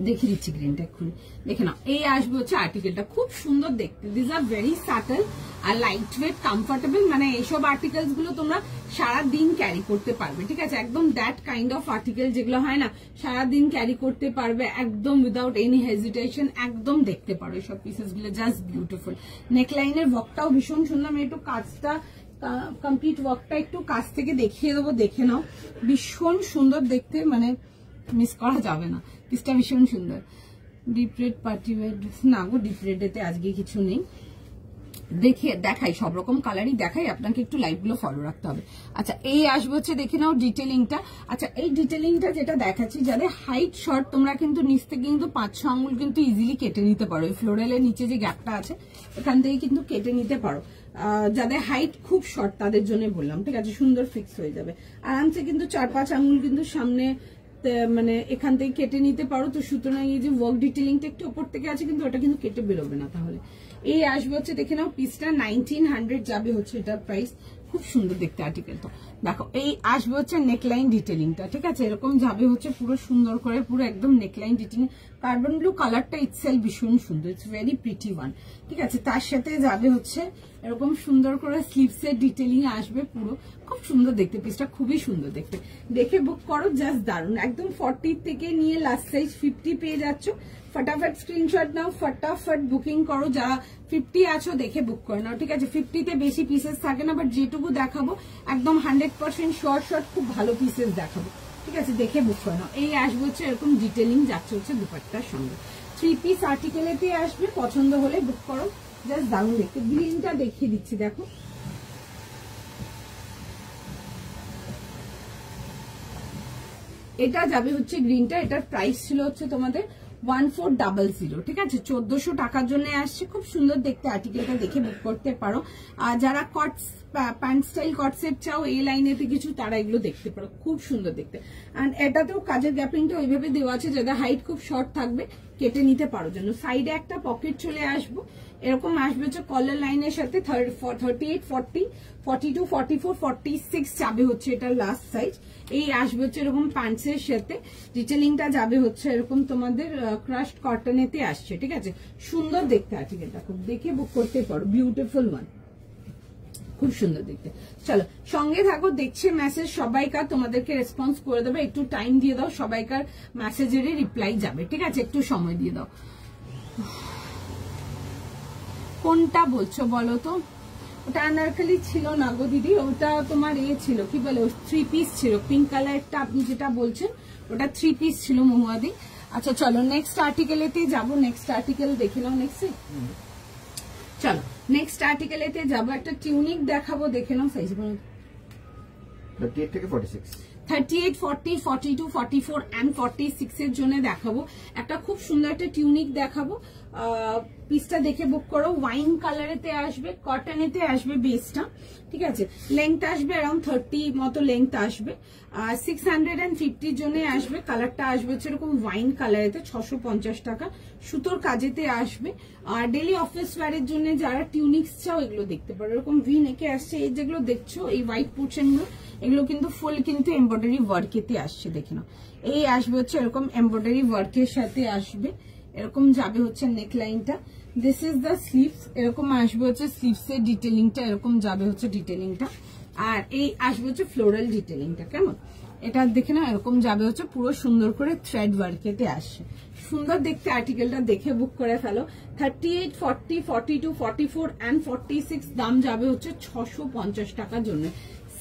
দেখিয়ে দিচ্ছি গ্রিনটা এক্ষুনি, দেখে নাও। এই আসবে হচ্ছে আর্টিকেলটা, খুব সুন্দর দেখতে। দিস আর ভেরি সাটল আর লাইট ওয়েট, কমফোর্টেবল। মানে এইসব আর্টিকেলস গুলো তোমরা সারাদিন ক্যারি করতে পারবে, ঠিক আছে। একদম দ্যাট কাইন্ড অফ আর্টিকেল যেগুলো হয় না, সারাদিন ক্যারি করতে পারবে একদম উইদাউট এনি হেজিটেশন, একদম দেখতে পারো এইসব পিসেস গুলো, জাস্ট বিউটিফুল। নেকলাইনের ওয়ার্কটাও ভীষণ সুন্দর। আমি একটু কাজটা, কমপ্লিট ওয়ার্কটা একটু কাছ থেকে দেখিয়ে দেবো, দেখে নাও, ভীষণ সুন্দর দেখতে, মানে মিস করা যাবে না। পিসটা ভীষণ সুন্দর। ডিপ রেড পার্টি ওয়্যার, না গো ডিপ রেডেতে আজকে কিছু নেই, দেখাই সব রকম কালারই দেখাই, আপনাকে একটু লাইভ গুলো ফলো রাখতে হবে। আচ্ছা, এই আসবে হচ্ছে, দেখে নাও ডিটেলিংটা। আচ্ছা, এই ডিটেলিংটা যেটা দেখাচ্ছি, যাদের হাইট শর্ট, তোমরা কিন্তু নিচ থেকে কিন্তু 5-6 আঙ্গুল কিন্তু ইজিলি কেটে নিতে পারো। এই ফ্লোরালের নিচে যে গ্যাপটা আছে, এখান থেকে কিন্তু কেটে নিতে পারো। যাদের হাইট খুব শর্ট তাদের জন্য বললাম, ঠিক আছে, সুন্দর ফিক্স হয়ে যাবে আরামসে। কিন্তু 4-5 আঙ্গুল কিন্তু সামনে, মানে এখান থেকে কেটে নিতে পারো। তো সুতরাং এই যে ওয়ার্ক ডিটেলিংটা একটু উপর থেকে আছে, কিন্তু ওটা কিন্তু কেটে বেরোবে না। তাহলে এই আসবে হচ্ছে, দেখে নাও, পিসটা 1900 যাবে হচ্ছে এটার প্রাইস। খুব সুন্দর দেখতে আর্টিকেলটা, দেখো। এই আসবে হচ্ছে নেকলাইন ডিটেলিংটা, ঠিক আছে, এরকম যাবে হচ্ছে পুরো সুন্দর করে, পুরো একদম নেকলাইন ডিটেলিং। কার্বন ব্লু কালারটা ইটসেলফ ভীষণ সুন্দর, ইটস ভেরি প্রিটি ওয়ান, ঠিক আছে। তার সাথে যাবে হচ্ছে এরকম সুন্দর করে স্লিভস এর ডিটেলিং আসবে পুরো, খুব সুন্দর দেখতে। পিসটা খুবই সুন্দর দেখতে, দেখে বুক করো, জাস্ট দারুন। একদম 40 থেকে নিয়ে লাস্ট সাইজ 50 পেয়ে যাচ্ছ। ফটাফট স্ক্রিনশট নাও, ফটাফট বুকিং করো। যারা 50 আছো দেখে বুক করে নাও, ঠিক আছে। 50-তে বেশি পিসেস থাকে না, বাট যেটুকু দেখাবো একদম 100% শর্ট খুব ভালো পিসেস দেখাবো, ঠিক আছে, দেখে বুক করে নাও। এই আসবে হচ্ছে এরকম ডিটেলিং, যাচ্ছে হচ্ছে দুপাট্টার সঙ্গে। 3 পিস আর্টিকেলেতে আসবে, পছন্দ হলে বুক করো, জাস্ট দারুন দেখতে। গ্রিনটা দেখিয়ে দিচ্ছি, দেখো। এটা যাবে হচ্ছে গ্রিনটা, এটার প্রাইস ছিল হচ্ছে তোমাদের 1400, ঠিক আছে, 1400 টাকার জন্য আসছে। খুব সুন্দর দেখতে আর্টিকেলটা, দেখে বুক করতে পারো। আর যারা প্যান্ট স্টাইল কট সেট চাও এই লাইনেতে কিছু, তারা এগুলো দেখতে পারো, খুব সুন্দর দেখতে। অ্যান্ড এটাতেও কাজের গ্যাপিংটা ওইভাবে দেওয়া আছে, যাদের হাইট খুব শর্ট থাকবে কেটে নিতে পারো জন্য। সাইডে একটা পকেট চলে আসবো, এরকম আসবে হচ্ছে কলার লাইনের সাথে। 38, 40, 42, 44, 46 যাবে হচ্ছে এটা লাস্ট সাইজ। এই আসবে হচ্ছে এরকম প্যান্টসের সাথে। ডিটেলিংটা যাবে হচ্ছে এরকম তোমাদের ক্রাশড কটনেতে আসছে, ঠিক আছে। সুন্দর দেখতে আর্টিকেলটা, খুব দেখে বুক করতে পারো, বিউটিফুল ওয়ান, খুব সুন্দর দেখতে। চলো সঙ্গে থাকো, দেখছে মেসেজ সবাইকার, তোমাদেরকে রেসপন্স করে দেবে। একটু টাইম দিয়ে দাও, সবাইকার মেসেজেরই রিপ্লাই যাবে, ঠিক আছে, একটু সময় দিয়ে দাও। কোনটা বলছো বলো তো? ওটা আনারকলি ছিল না গো দিদি, ওটা তোমার ছিল, কি বলে, 3 পিস ছিল। পিঙ্ক কালারটা আপনি যেটা বলছেন, ওটা 3 পিস ছিল মহুয়াদি। আচ্ছা চলো নেক্সট আর্টিকেলেতে যাবো। নেক্সট আর্টিকেল দেখে নাও নেক্সট। চলো নেক্সট আর্টিকেলেতে যাবো, একটা টিউনিক দেখাবো, দেখে নাও সাইজ বলো। 38 থেকে 46, 38, 40, 42, 44 and 46 এর জন্য দেখাবো। একটা খুব সুন্দর একটা টিউনিক দেখাবো। পিসটা দেখে বুক করো। ওয়াইন কালারেতে আসবে, কটনেতে আসবে বেসটা, ঠিক আছে। লেংথ আসবে অ্যারাউন্ড 30 মতো লেংথ আসবে। 650 জন্য আসবে। কালারটা আসবে হচ্ছে এরকম ওয়াইন কালারেতে, 650 টাকা। সুতোর কাজেতে আসবে। আর ডেলি অফিস ওয়্যারের জন্য যারা টিউনিক্স চাও এগুলো দেখতে পারো। এরকম ভি নেকে আসছে। এই যেগুলো দেখছো এই হোয়াইট পোর্শন গুলো, এগুলো কিন্তু ফুল কিন্তু এমব্রয়ডারি ওয়ার্কেতে আসছে, দেখে নাও। এই আসবে হচ্ছে এরকম এমব্রয়ডারি ওয়ার্কের সাথে আসবে। এরকম যাবে হচ্ছে নেক লাইনটা। দিস ইজ দ্য স্লিভস, এরকম আসবে হচ্ছে স্লিভস এর ডিটেলিংটা, এরকম যাবে হচ্ছে ডিটেলিংটা। আর এই আসবে হচ্ছে ফ্লোরাল ডিটেলিংটা, কেমন এটা দেখে না এরকম যাবে হচ্ছে পুরো সুন্দর করে থ্রেড ওয়ার্কেতে আসছে, সুন্দর দেখতে। আর্টিকেলটা দেখে বুক করে ফেলো। 38, 40, 42, 44 and 46 দাম যাবে হচ্ছে 650 টাকার জন্য।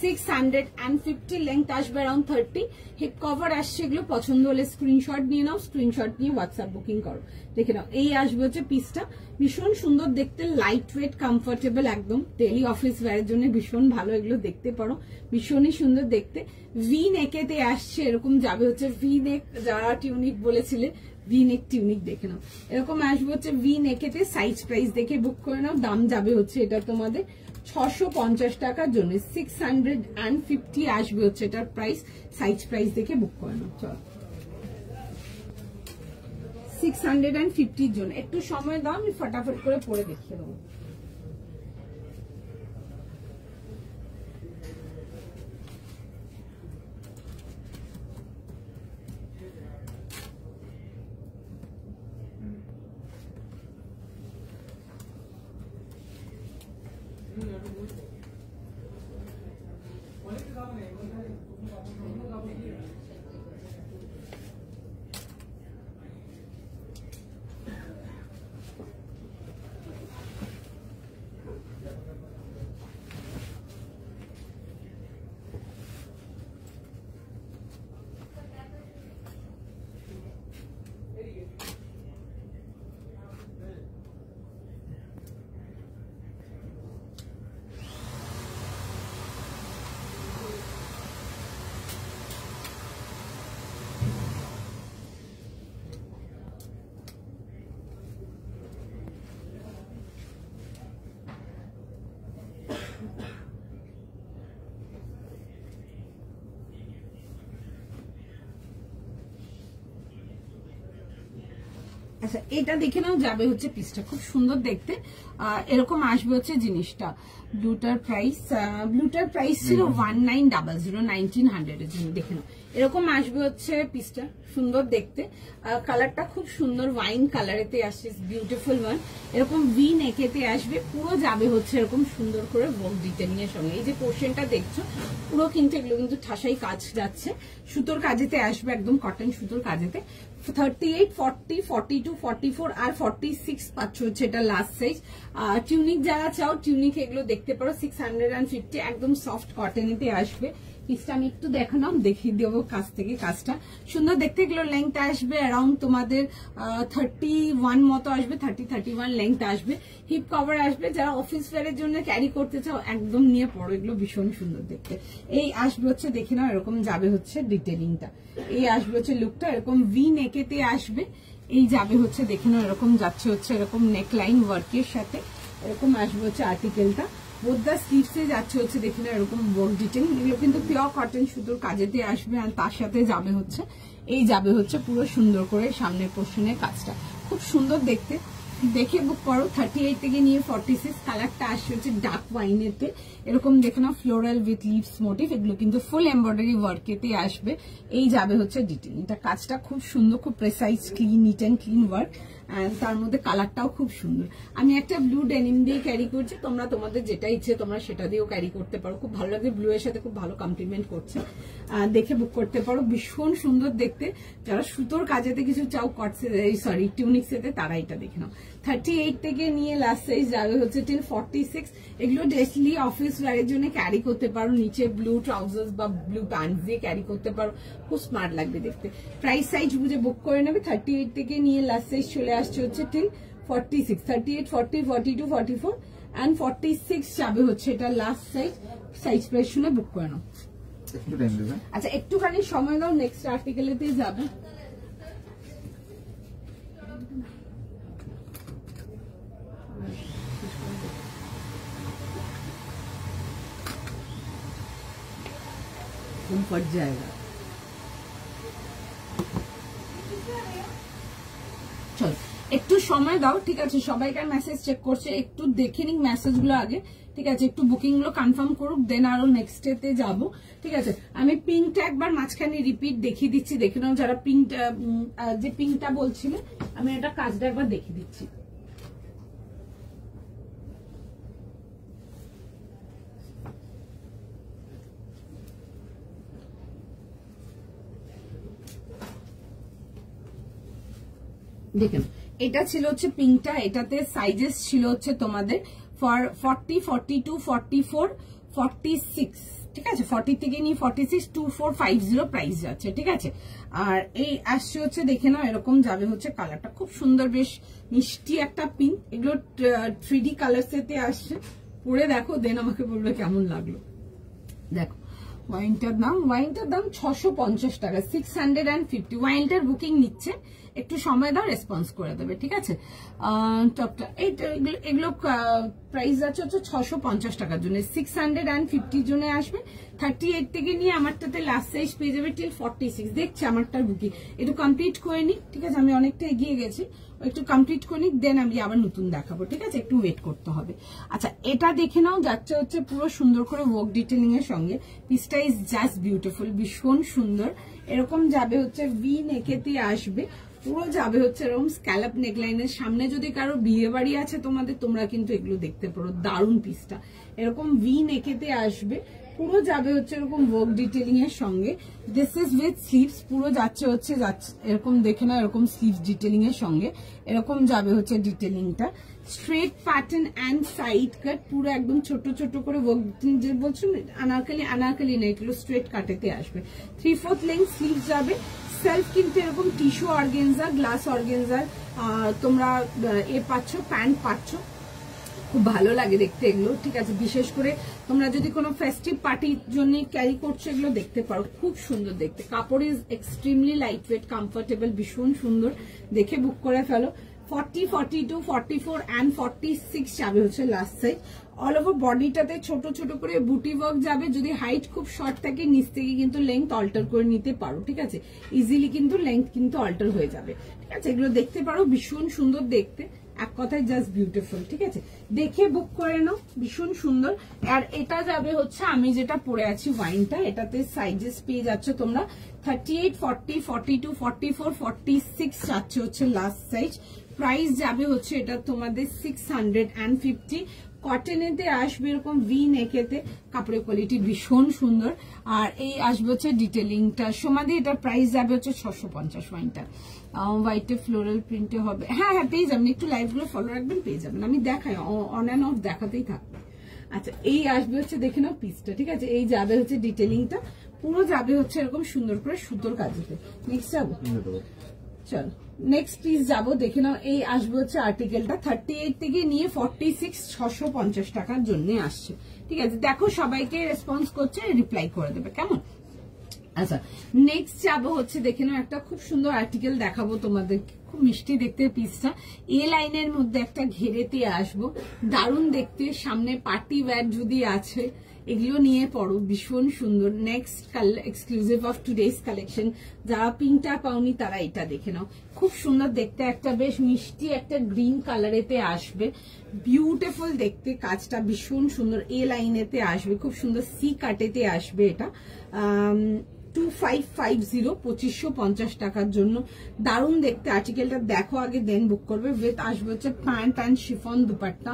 650 লেন্থ আসবে অ্যারাউন্ড 30, হিপ কভার আসছে। এগুলো পছন্দ হলে স্ক্রিনশট নিয়ে নাও, স্ক্রিনশট নিয়ে হোয়াটসঅ্যাপ বুকিং করো। দেখে নাও এই আসবে হচ্ছে পিসটা, ভীষণ সুন্দর দেখতে, লাইট ওয়েট, কমফোর্টেবল, একদম ডেইলি অফিস ওয়্যারের জন্য ভীষণ ভালো। এগুলো দেখতে পারো, ভীষণই সুন্দর দেখতে। ভি নেকেতে আসছে, এরকম যাবে হচ্ছে ভি নেক, যারা টিউনিক বলেছিলে ভি নেক টিউনিক দেখে নাও, এরকম আসবে হচ্ছে ভি নেকেতে। সাইজ প্রাইস দেখে বুক করে নাও, দাম যাবে হচ্ছে এটা তোমাদের 650 টাকার জন্য। 650 আসবে হচ্ছে এটার প্রাইস, সাইজ প্রাইস দেখে বুক করে নাও। চলো 650 জন্য একটু সময় দাও, আমি ফটাফট করে পরে দেখিয়ে দেবো। আচ্ছা এটা দেখে নাও, যাবে হচ্ছে পিসটা খুব সুন্দর দেখতে, এরকম আসবে হচ্ছে জিনিসটা। ব্লুটার প্রাইস ছিল 1900, 1900 এর জন্য। দেখে নাও এরকম আসবে হচ্ছে পিসটা, সুন্দর দেখতে, কালারটা খুব সুন্দর ওয়াইন কালারেতে আসছে, বিউটিফুল ওয়ান। এরকম ভি নেকেতে আসবে, পুরো যাবে হচ্ছে এরকম সুন্দর করে ওয়ার্ক ডিটেইলিং এর সঙ্গে। এই যে পোর্শনটা দেখছো পুরো কিন্তু এগুলো কিন্তু ঠাসাই কাজ যাচ্ছে, সুতোর কাজেতে আসবে, একদম কটন সুতোর কাজেতে। 38, 40, 42, 44 আর 46 পাচ্ছ হচ্ছে এটা লাস্ট সাইজ। টিউনিক যারা চাও টিউনিক এগুলো দেখতে পারো। 650 একদম সফট কটনেতে আসবে। পিসটা আমি একটু দেখালাম, দেখিয়ে দেবো কাছ থেকে, কাজটা সুন্দর দেখতে। এগুলো লেংথ আসবে অ্যারাউন্ড তোমাদের 31 মতো আসবে, 30-31 লেংথ আসবে। হিপ কভার আসবে, যারা অফিস ওয়্যারের জন্য ক্যারি করতে চাও একদম নিয়ে পড়ো, এগুলো ভীষণ সুন্দর দেখতে। এই আসবে হচ্ছে দেখে নাও, এরকম যাবে হচ্ছে ডিটেলিংটা। এই আসবে হচ্ছে লুকটা, এরকম ভি নেকেতে আসবে। এই যাবে হচ্ছে দেখে নাও, এরকম যাচ্ছে হচ্ছে এরকম নেকলাইন ওয়ার্কের সাথে, এরকম আসবে হচ্ছে আর্টিকেলটা। বোদ্দা স্লিভসে যাচ্ছে হচ্ছে দেখে নাও এরকম ওয়ার্ক ডিটেইল। এগুলো কিন্তু পিওর কটন সুতোর কাজেতে আসবে, আর তার সাথে যাবে হচ্ছে এই যাবে হচ্ছে পুরো সুন্দর করে সামনের পোর্শনের কাজটা, খুব সুন্দর দেখতে। দেখে বুক করো। 38 থেকে নিয়ে 46 কালারটা আসছে হচ্ছে ডার্ক ওয়াইনেতে, এরকম দেখে নাও ফ্লোরাল উইথ লিভস মোটিভ। এগুলো কিন্তু ফুল এমব্রয়ডারি ওয়ার্কেতে আসবে। এই যাবে হচ্ছে ডিটেইলিং, এটা কাজটা খুব সুন্দর, খুব precise, clean, neat and clean work. তার মধ্যে কালারটাও খুব সুন্দর। আমি একটা ব্লু ডেনিম দিয়ে ক্যারি করছি, তোমরা তোমাদের যেটা ইচ্ছে তোমরা সেটা দিয়েও ক্যারি করতে পারো, খুব ভালো লাগে। ব্লু এর সাথে খুব ভালো কমপ্লিমেন্ট করছে, দেখে বুক করতে পারো, ভীষণ সুন্দর দেখতে। যারা সুতোর কাজেতে কিছু চাও টিউনিক্সেতে, তারা এটা দেখে নাও। 38 থেকে নিয়ে লাস্ট সাইজ যাবে হচ্ছে টিল 46। এগুলো ডেইলি অফিস ওয়্যারের জন্য ক্যারি করতে পারো, নিচে ব্লু ট্রাউজার্স বা ব্লু প্যান্টস দিয়ে ক্যারি করতে পারো, খুব স্মার্ট লাগবে দেখতে। প্রাইস সাইজ বুঝে বুক করে নেবে। 38 থেকে নিয়ে লাস্ট সাইজ চলে আসছে হচ্ছে টিল 46। 38, 40, 42, 44 and 46 যাবে হচ্ছে এটা লাস্ট সাইজ। সাইজ প্রাইস শুনে বুক করে নাও। আচ্ছা একটুখানি সময় দাও, নেক্সট আর্টিকেলেতে যাবে। फट जाएगा। চল একটু সময় দাও, ঠিক আছে? সবাইকার মেসেজ চেক করছে, একটু দেখে নিক মেসেজ গুলো আগে, ঠিক আছে? একটু বুকিং গুলো কনফার্ম করুক, দেন আরো নেক্সট ডেতে যাবো, ঠিক আছে? আমি পিঙ্কটা একবার মাঝখানে রিপিট দেখিয়ে দিচ্ছি, দেখে নাও। যারা পিঙ্কটা, যে পিঙ্কটা বলছিলে, আমি এটা কাজটা একবার দেখিয়ে দিচ্ছি। দেখেন এটা ছিল হচ্ছে পিঙ্কটা, এটাতে সাইজেস ছিল হচ্ছে তোমাদের 40, 42, 44, 46, ঠিক আছে, 40 থেকে নিয়ে 46, 2450 প্রাইস যাচ্ছে, ঠিক আছে। আর এই আসছে হচ্ছে দেখে নাও এরকম যাবে হচ্ছে কালারটা, খুব সুন্দর বেশ মিষ্টি একটা পিঙ্ক। এগুলো 3D কালার সেটে আসছে, পরে দেখো দেন আমাকে বলবে কেমন লাগলো। দেখো ওয়াইনটার দাম 650 টাকা, 650। ওয়াইনটার বুকিং নিচ্ছে, একটু সময় দাও, রেসপন্স করে দেবে, ঠিক আছে। টপটা এগুলো প্রাইস আছে হচ্ছে 650 টাকার জন্য, 650 জন্য আসবে। 38 থেকে নিয়ে আমারটাতে লাস্ট সাইজ পেয়ে যাবে টিল 46। দেখছি আমারটার বুকিং একটু কমপ্লিট করে নি, ঠিক আছে, আমি অনেকটা এগিয়ে গেছি, একটু কমপ্লিট করে নি, দেন আমি আবার নতুন দেখাবো, ঠিক আছে, একটু ওয়েট করতে হবে। আচ্ছা এটা দেখে নাও, যাচ্ছে হচ্ছে পুরো সুন্দর করে ওয়ার্ক ডিটেলিং এর সঙ্গে, পিসটা ইজ জাস্ট বিউটিফুল, ভীষণ সুন্দর। এরকম যাবে হচ্ছে ভি নেকেতে আসবে, পুরো যাবে হচ্ছে এরকম স্ক্যালপ নেকলাইনের সামনে। যদি কারো বিয়ে বাড়ি আছে তোমাদের, তোমরা কিন্তু এগুলো দেখতে পারো, দারুণ পিসটা। এরকম ভি নেকেতে আসবে, পুরো যাবে হচ্ছে এরকম ওয়ার্ক ডিটেলিং এর সঙ্গে। দিস ইজ উইথ স্লিভস, পুরো যাচ্ছে এরকম দেখে না, এরকম স্লিভস ডিটেলিং এর সঙ্গে এরকম যাবে হচ্ছে ডিটেলিংটা। Straight pattern and side cut, পুরো একদম ছোট ছোট করে ওয়ার্ক, যে বলছো আনারকালি না, এগুলো স্ট্রেট কাটেতে আসবে। 3/4 লেন্থ স্লিভ যাবে। সেলফ কিন্তু এরকম টিস্যু অর্গেনজা, গ্লাস অর্গেনজার তোমরা পাচ্ছ, প্যান্ট পাচ্ছ, খুব ভালো লাগে দেখতে এগুলো, ঠিক আছে। বিশেষ করে তোমরা যদি কোনো ফেস্টিভ পার্টির জন্য ক্যারি করছো, এগুলো দেখতে পারো, খুব সুন্দর দেখতে। কাপড় is extremely light weight, comfortable, ভীষণ সুন্দর, দেখে বুক করে ফেলো। 40, 42, 44 অ্যান্ড 46 যাবে হচ্ছে লাস্ট সাইজ। অল ওভার বডিটাতে ছোট ছোট করে বুটি ওয়ার্ক যাবে। যদি হাইট খুব শর্ট থাকে, নিচ থেকে কিন্তু লেংথ অল্টার করে নিতে পারো, ঠিক আছে, ইজিলি কিন্তু লেংথ কিন্তু অল্টার হয়ে যাবে, ঠিক আছে। এগুলো দেখতে পারো, ভীষণ সুন্দর দেখতে, এক কথায় জাস্ট বিউটিফুল, ঠিক আছে। দেখে বুক করে নাও, ভীষণ সুন্দর। আর এটা যাবে হচ্ছে আমি যেটা পরে আছি ওয়াইনটা, এটাতে সাইজেস পেয়ে যাচ্ছ তোমরা 38, 40, 42, 44, 46 যাচ্ছে হচ্ছে লাস্ট সাইজ। প্রাইস যাবে হচ্ছে এটা তোমাদের 650। কটনেতে আসবে এরকম ভি নেকেতে, কাপড়ের কোয়ালিটি ভীষণ সুন্দর। আর এই আসবে হচ্ছে ডিটেলিংটা সমাধি, এটার প্রাইস যাবে হচ্ছে 650। ওয়াইনটা হোয়াইটে ফ্লোরাল প্রিন্টে হবে, হ্যাঁ পেয়ে যাবেন, একটু লাইভ গুলো ফলো রাখবেন, পেয়ে যাবেন, আমি দেখাই অন অ্যান্ড অফ দেখাতেই থাকবে। আচ্ছা এই আসবে হচ্ছে দেখে নাও পিসটা, ঠিক আছে। এই যাবে হচ্ছে ডিটেলিংটা, পুরো যাবে হচ্ছে এরকম সুন্দর করে সুতোর কাজেতে। নেক্সট যাবো, চলো নেক্সট পিস যাবো, দেখে নাও। এই আসবে হচ্ছে আর্টিকেলটা 38 থেকে নিয়ে 46, 650 টাকার জন্য আসছে, ঠিক আছে। দেখো সবাইকে রেসপন্স করছে, রিপ্লাই করে দেবে, কেমন। আচ্ছা নেক্সট যাবো হচ্ছে দেখে নাও, একটা খুব সুন্দর আর্টিকেল দেখাবো তোমাদের, খুব মিষ্টি দেখতে পিসটা। এ লাইনের মধ্যে একটা ঘেরেতে আসবো, দারুণ দেখতে, সামনে পার্টি ওয়্যার যদি আছে এগুলো নিয়ে পড়ো, ভীষণ সুন্দর। Next exclusive of today's collection, যারা পিঙ্কটা পাওনি তারা এটা দেখে নাও, খুব সুন্দর দেখতে, একটা বেশ মিষ্টি একটা গ্রিন কালারেতে আসবে, বিউটিফুল দেখতে, কাজটা ভীষণ সুন্দর। এ লাইনেতে আসবে, খুব সুন্দর সি কাটেতে আসবে, এটা 2550, 2550 টাকার জন্য, দারুণ দেখতে। আর্টিকেলটা দেখো আগে, দেন বুক করবে। উইথ আসবে হচ্ছে প্যান্ট অ্যান্ড শিফন দুপাট্টা।